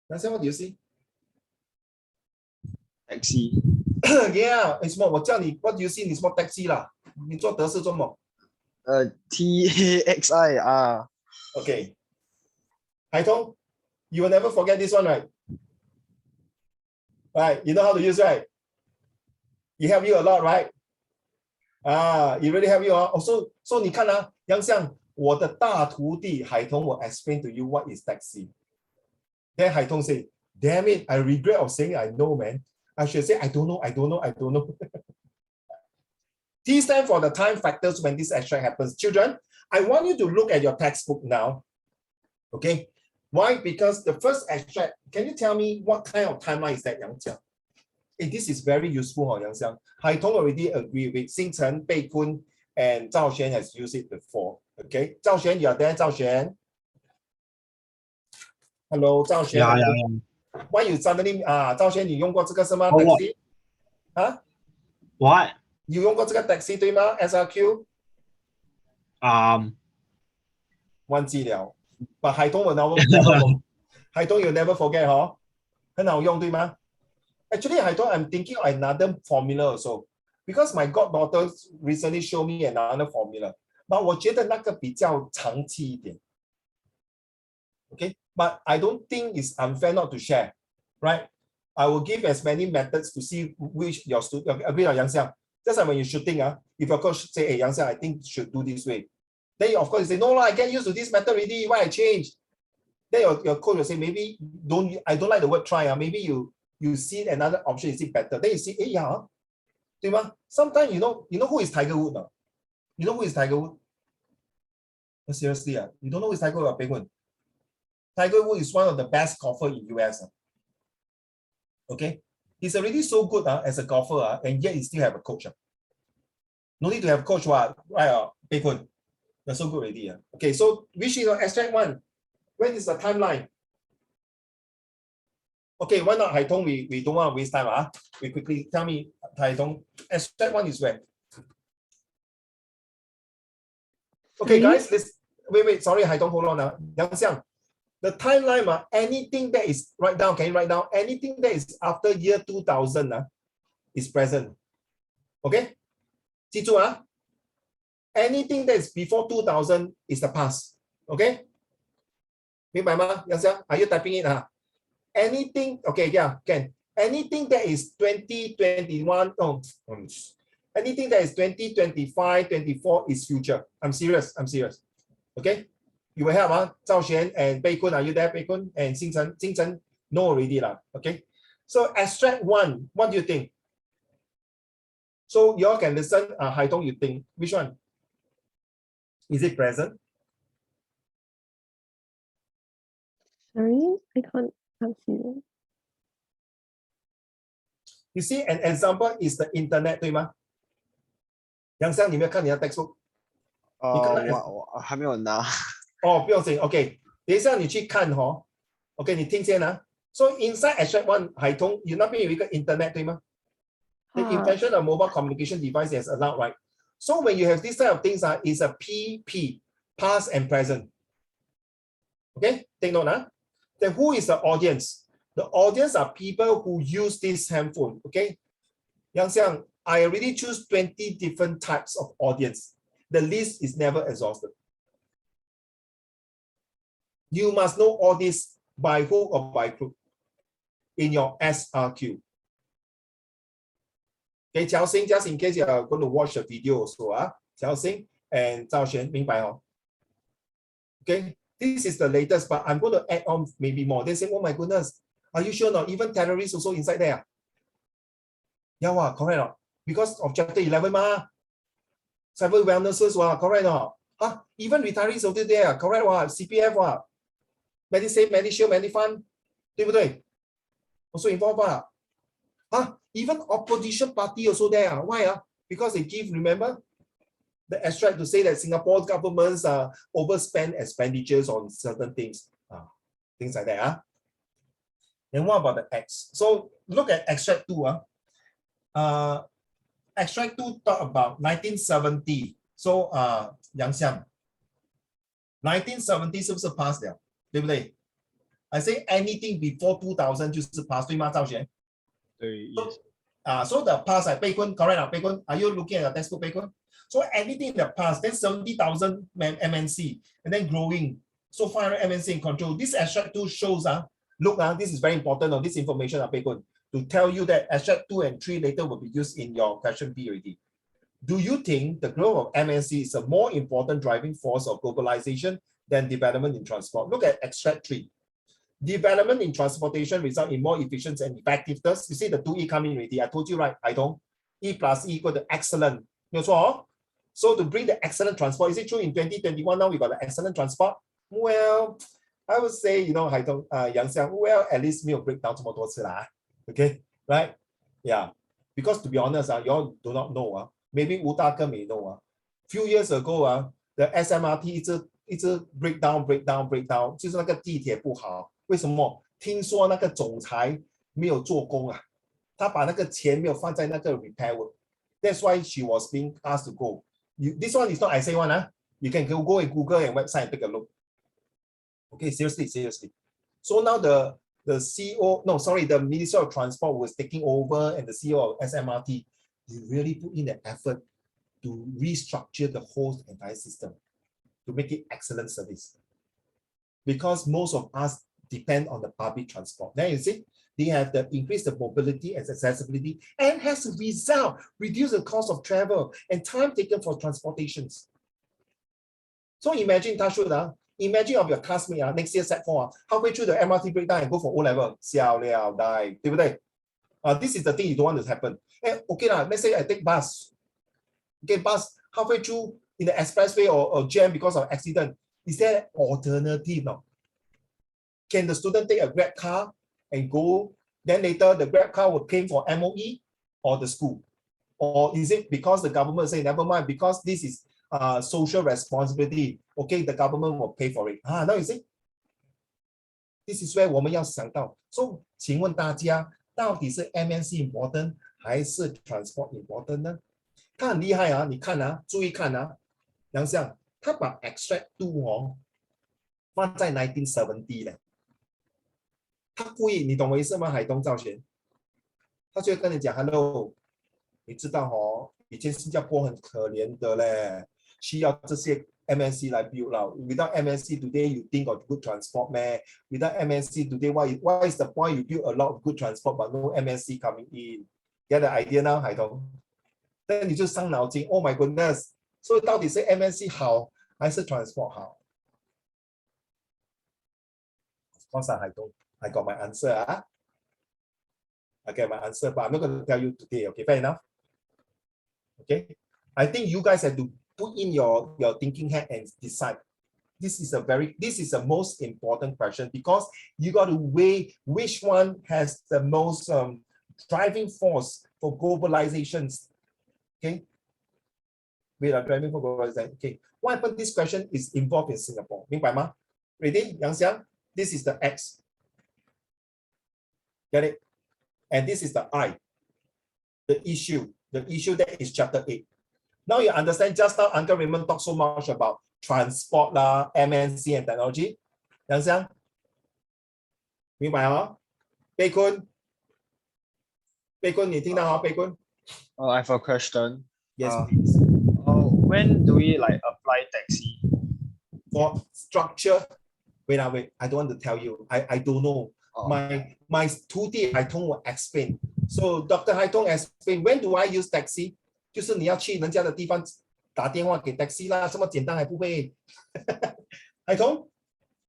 [SPEAKER 1] Xiang, what do you see?
[SPEAKER 3] Taxi.
[SPEAKER 1] Yeah, it's more. What do you see? It's more taxi lah. 你做德式做么?
[SPEAKER 3] TAXI.
[SPEAKER 1] Okay. Haitong, you will never forget this one, right? Right, you know how to use, right? It helped you a lot, right? It really helped you. Also, so 你看啊，杨相，我的大徒弟海童 will explain to you what is taxi. Then 海童 say, damn it, I regret of saying I know, man. I should say I don't know. T stand for the time factors when this extract happens. Children, I want you to look at your textbook now. Okay. Why? Because the first extract, can you tell me what kind of timeline is that, Yang Jiang? This is very useful, Yang Xiang. Hai Tong already agree with Xing Chen, Bei Kun, and Zhao Xuan has used it before. Okay. Zhao Xuan, you are there, Zhao Xuan? Hello, Zhao Xuan.
[SPEAKER 5] Yeah.
[SPEAKER 1] Why you suddenly, Zhao Xuan, 你用过这个是吗
[SPEAKER 5] Oh,
[SPEAKER 1] taxi? Huh?
[SPEAKER 5] What?
[SPEAKER 1] 你用过这个 taxi 对吗 SRQ? 忘记了 But 海东 will never forget. 海东 you'll never forget, 很好用对吗 Actually, I thought I'm thinking of another formula also. Because my goddaughter recently showed me another formula. But 我觉得那个比较长期一点 Okay? But I don't think it's unfair not to share. Right? I will give as many methods to see which your student agree on Yang Xiang. Just like when you're shooting, if your coach say, hey, Yang Xiang, I think you should do this way. Then you, of course, you say, no, I get used to this method already. Why I change? Then your coach will say, maybe I don't like the word try. Maybe you see another option, you see better. Then you see, hey, yeah. Sometimes you know who is Tiger Woods now? You know who is Tiger Woods? No, seriously, you don't know who is Tiger Woods or Penguin? Tiger Woods is one of the best golfer in US. Okay? He's already so good as a golfer, and yet he still have a coach. No need to have a coach, right? Penguin. They're so good already. Okay, so which is your extract one? When is the timeline? Okay, why not Hai Tong? We don't want to waste time. We quickly tell me, Hai Tong, extract one is where? Okay, guys, let's wait. Sorry, Hai Tong, hold on. Yang Xiang, the timeline, anything that is write down, can you write down? Anything that is after year 2000 is present. Okay? 记住 anything that is before 2000 is the past. Okay? 明白吗？杨香 are you typing it? Anything, okay, yeah, can. Anything that is 2021, anything that is 2025, 24 is future. I'm serious. Okay? You will have Zhao Xuan and Bei Kun. Are you there, Bei Kun? And Xing Chen know already. Okay? So extract one, what do you think? So you all can listen. Hai Tong, you think which one? Is it present?
[SPEAKER 6] Sorry, I can't see it.
[SPEAKER 1] You see, an example is the internet, 对吗？杨香，你没有看你的 textbook？
[SPEAKER 3] 我还没有拿。
[SPEAKER 1] 不用紧 ，OK。等一下你去看OK， 你听先So inside extract one， 海通，你那边有一个 internet 对吗？The invention of mobile communication device is allowed, right? So when you have this type of things, it's a PP, past and present. Okay, take note. Then who is the audience? The audience are people who use this handphone. Okay, Yang Xiang, I already choose 20 different types of audience. The list is never exhausted. You must know all this by hook or by crook. in your SRQ. Okay, Jiao Xing, just in case you are going to watch the video also, Jiao Xing and Zhao Xuan, 明白哦? Okay, this is the latest, but I'm going to add on maybe more. They say, oh my goodness, are you sure not? Even terrorists also inside there. Yeah, correct. Because of chapter 11, cyber wellnesses, correct. Even retirees also there, correct. CPF, MediSave, MediShield, MediFund, 对不对? Also involved. Even opposition party also there. Why? Because they give, remember, the extract to say that Singapore's governments overspend expenditures on certain things. Things like that. Then what about the X? So look at extract 2. Extract 2 talk about 1970. So Yang Xiang, 1970 是不是 pass 了？对不对？ I say anything before 2000 就是 pass 对吗？赵璇？
[SPEAKER 3] 对
[SPEAKER 1] So the past, Peikun, correct? Peikun, are you looking at the textbook, Peikun? So anything in the past, then 70,000 MNC, and then growing. So 500 MNC in control. This extract 2 shows, look, this is very important, this information, Peikun, to tell you that extract 2 and 3 later will be used in your question B already. Do you think the growth of MNC is a more important driving force of globalization than development in transport? Look at extract 3. Development in transportation result in more efficiency and effectiveness. You see the 2E coming already. I told you, right? I don't. E plus E equal to excellent. So to bring the excellent transport, is it true in 2021 now we got the excellent transport? Well, I would say, I don't, Yang Xiang, well, at least 没有 break down 这么多次啦. Okay, right? Yeah. Because to be honest, you all do not know. Maybe Wu Dake may know. Few years ago, the SMRT 一直 break down, 就是那个地铁不好。为什么？听说那个总裁没有做工他把那个钱没有放在那个 repair work. That's why she was being asked to go. This one is not I say one. You can go and Google and website and take a look. Okay, seriously. So now the CEO, no, sorry, the Minister of Transport was taking over and the CEO of SMRT, you really put in the effort to restructure the whole entire system to make it excellent service. Because most of us depend on the public transport. Then you see, they have to increase the mobility and accessibility and has a result, reduce the cost of travel and time taken for transportations. So imagine, imagine of your classmate next year set 4 halfway through the MRT breakdown and go for O-level, 笑了 die, 对不对? This is the thing you don't want to happen. Okay, let's say I take bus. Okay, bus halfway through in the expressway or jam because of accident. Is there an alternative now? Can the student take a Grab car and go? Then later the Grab car will pay for MOE or the school? Or is it because the government say, never mind, because this is social responsibility, okay, the government will pay for it. Now you see, this is where 我们要想到. So 请问大家，到底是 MNC important 还是 transport important 呢？他很厉害你看注意看杨相，他把 extract 2放在1970了。他故意，你懂我意思吗？海东赵璇，他就会跟你讲 ，Hello， 你知道以前新加坡很可怜的嘞，需要这些 MNC 来 build 了。Without MNC today, you think of good transport 咩 ？Without MNC today, why is the point you build a lot of good transport but no MNC coming in? Get the idea now， 海东？那你就伤脑筋。Oh my goodness！ 所以到底是 MNC 好还是 transport 好 ？Of course， 海东。I got my answer. I get my answer, but I'm not going to tell you today. Okay, fair enough. Okay, I think you guys have to put in your thinking hat and decide. This is the most important question because you got to weigh which one has the most driving force for globalizations. Okay, we are driving for globalization. Okay, what happened? This question is involved in Singapore. 明白吗? Ready, Yang Xiang? This is the X. Get it? And this is the I, the issue that is chapter 8. Now you understand just now Uncle Raymond talked so much about transport, MNC and technology. Yang Xiang? 明白贝坤，你听到贝坤？
[SPEAKER 3] I have a question.
[SPEAKER 1] Yes, please.
[SPEAKER 3] When do we apply taxi?
[SPEAKER 1] For structure, wait, I don't want to tell you. I don't know. my 徒弟海通 will explain. So Dr. Haitong explain when do I use taxi? 就是你要去人家的地方打电话给 taxi 啦，这么简单还不会？海通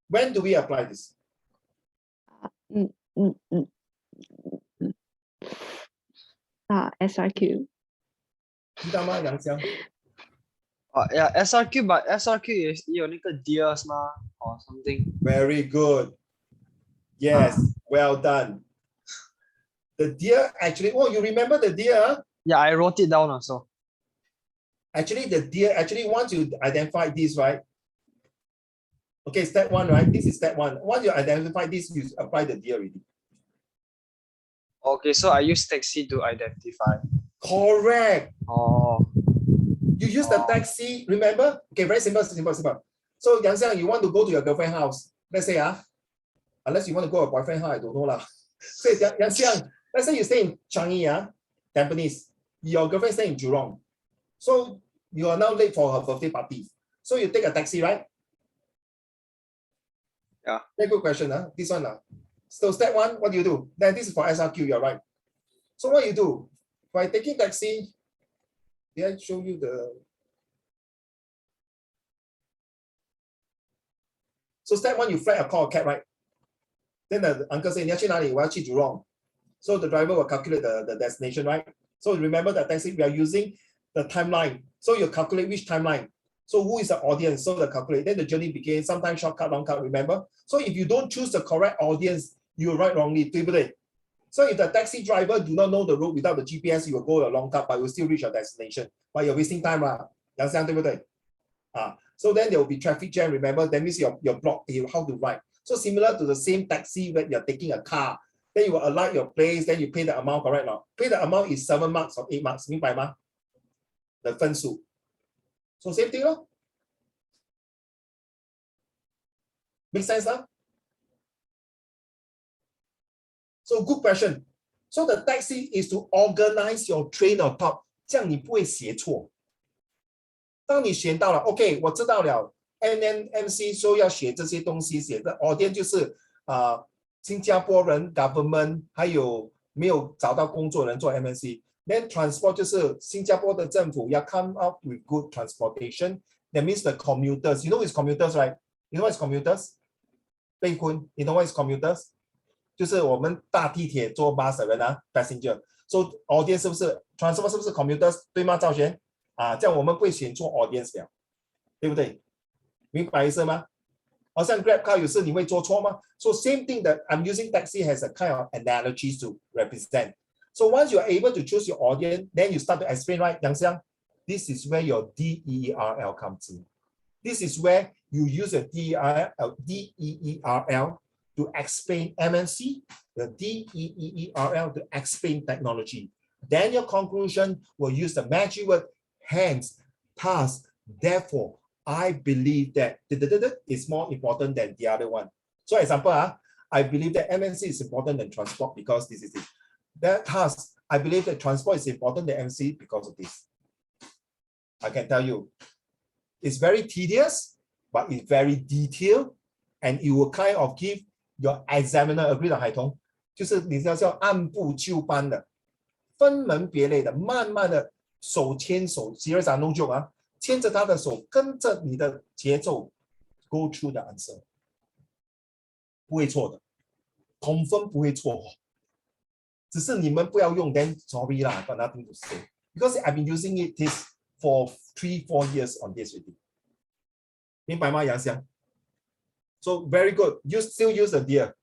[SPEAKER 1] when do we apply this?
[SPEAKER 6] SRQ.
[SPEAKER 1] 知道吗，杨香？
[SPEAKER 3] Yeah, SRQ, but SRQ is 有那个 deers 吗 or something.
[SPEAKER 1] Very good. Yes, well done. The deer actually, oh, you remember the deer? Huh?
[SPEAKER 3] Yeah, I wrote it down also.
[SPEAKER 1] Actually, the deer, actually, once you identify this, right? Okay, step one, right? This is step one. Once you identify this, you apply the deer already.
[SPEAKER 3] Okay, so I use taxi to identify.
[SPEAKER 1] Correct.
[SPEAKER 3] Oh.
[SPEAKER 1] You use the taxi, remember? Okay, very simple. So, Yang Xiang, you want to go to your girlfriend's house. Let's say, unless you want to go to a boyfriend's house, I don't know lah. So, Yang Xiang, let's say you stay in Changi, Tampines. Your girlfriend stay in Jurong. So, you are now late for her birthday party. So, you take a taxi, right?
[SPEAKER 3] Yeah.
[SPEAKER 1] Very good question. This one. So, step one, what do you do? Then this is for SRQ, you're right. So, what you do? By taking taxi, did I show you the... So step one, you flag a call a cab, right? Then the uncle say, 你要去哪里? 我要去 Jurong. So the driver will calculate the destination, right? So remember that taxi, we are using the timeline. So you calculate which timeline. So who is the audience? So the calculate. Then the journey begins, sometimes shortcut, long cut, remember? So if you don't choose the correct audience, you will write wrongly, 对不对? So if the taxi driver do not know the route without the GPS, you will go a long cut, but you will still reach your destination. But you're wasting time, 杨香，对不对? So then there will be traffic jam, remember? That means your block, how to write. So similar to the same taxi when you're taking a car, then you will alight your place, then you pay the amount, correct now? Pay the amount is 7 marks or 8 marks, 明白吗? The 分数. So same thing, no? Make sense, huh? So good question. So the taxi is to organize your train of thought. 这样你不会写错。当你选到了 ，OK， 我知道了 ，NNMC 说要写这些东西，写的 audience 就是新加坡人 government 还有没有找到工作人做 MNC。Then transport 就是新加坡的政府要 come up with good transportation. That means the commuters. You know it's commuters, right? You know what is commuters? 贝坤 ，You know what is commuters? 就是我们搭地铁坐 bus 的人passenger。So audience 是不是 transport 是不是 commuters 对吗？赵璇这样我们不会选错 audience 了，对不对？明白意思吗？好像 Grab car 有时你会做错吗？ So same thing that I'm using taxi has a kind of analogies to represent. So once you are able to choose your audience, then you start to explain, right, Yang Xiang? This is where your DEERL comes in. This is where you use a DEERL to explain MNC, the DEERL to explain technology. Then your conclusion will use the magic word, hence, thus, therefore, I believe that is more important than the other one. So example, I believe that MNC is important than transport because this is it. That thus, I believe that transport is important than MNC because of this. I can tell you, it's very tedious, but it's very detailed, and it will kind of give your examiner agree 的海童，就是你要叫按部就班的，分门别类的，慢慢的手牵手 ，serious no joke 牵着他的手，跟着你的节奏 ，go through the answer， 不会错的 ，confirm 不会错，只是你们不要用 ，then sorry 啦 ，got nothing to say because I've been using it this for 3-4 years on this already， 明白吗，杨香？ So very good. You still use the deer,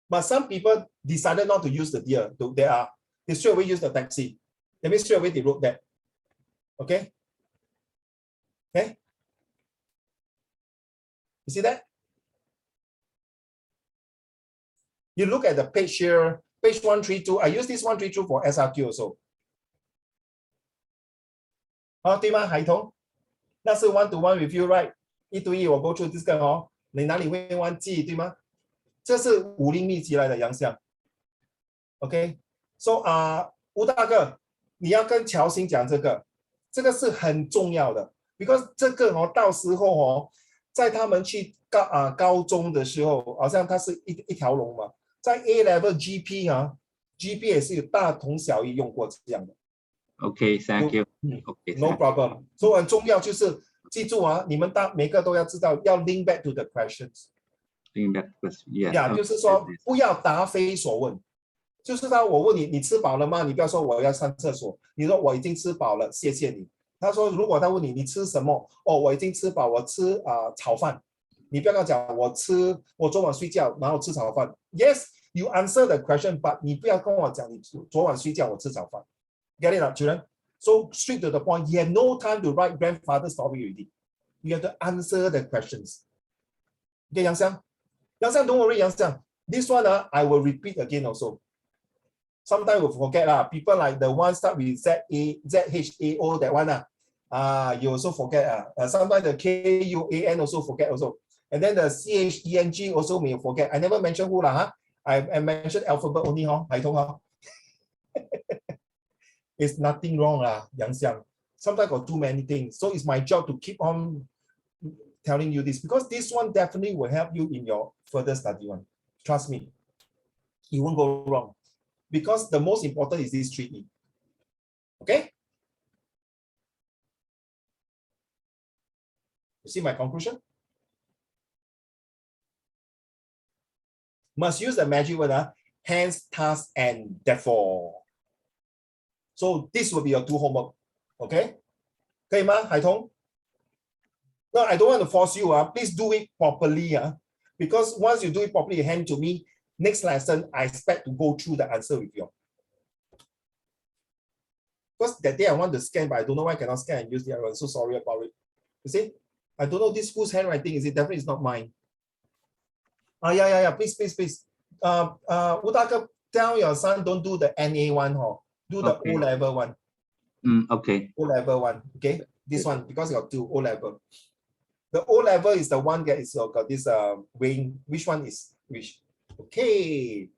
[SPEAKER 1] but some people decided not to use the deer. They straight away use the taxi. That means straight away they wrote that. Okay. Okay. You see that? You look at the page here, page 132. I use this 132 for SRQ also. 对吗，海童？那是 one-to-one review, right? 一对一我 go through this 个你哪里会忘记，对吗？这是武林秘籍来的，杨相。OK， so 吴大哥，你要跟乔欣讲这个，这个是很重要的 ，because 这个到时候在他们去高中的时候，好像它是一条龙嘛，在 A level GP 啊，GP 也是有大同小异用过这样的。
[SPEAKER 2] OK，thank you。OK，
[SPEAKER 1] No problem。所以很重要就是记住啊，你们每个都要知道要 link back to the questions。
[SPEAKER 2] Link back question，yeah。
[SPEAKER 1] 呀，就是说不要答非所问。就是我问你，你吃饱了吗？你不要说我要上厕所，你说我已经吃饱了，谢谢你。他说如果他问你你吃什么，哦，我已经吃饱，我吃炒饭。你不要跟他讲我昨晚睡觉，然后吃炒饭。Yes, you answer the question, but 你不要跟我讲你昨晚睡觉我吃炒饭。Get it, children? So straight to the point. You have no time to write grandfather's story already. You have to answer the questions. Okay, Yang Xiang? Yang Xiang, don't worry, Yang Xiang. This one, I will repeat again also. Sometimes we'll forget. People like the one start with ZHAO, that one. You also forget. Sometimes the KUAN also forget also. And then the CHENG also may forget. I never mentioned who. I mentioned alphabet only. Hai Tong. It's nothing wrong, Yang Xiang. Sometimes got too many things. So it's my job to keep on telling you this, because this one definitely will help you in your further study one. Trust me. You won't go wrong. Because the most important is this 3E. Okay? You see my conclusion? Must use the magic word, hence, thus, and therefore. So this will be your 2 homework. Okay? 可以吗，海彤? No, I don't want to force you. Please do it properly. Because once you do it properly, hand to me. Next lesson, I expect to go through the answer with you. Because that day I want to scan, but I don't know why I cannot scan and use the other one. So sorry about it. You see? I don't know this whose handwriting is it. Definitely it's not mine. Yeah. Please. Udaka, tell your son don't do the NA one. Do the
[SPEAKER 2] Okay.
[SPEAKER 1] O level one.
[SPEAKER 2] Okay.
[SPEAKER 1] O level one. Okay. This one, because you got 2 O level. The O level is the one that is got this weighing. Which one is which? Okay.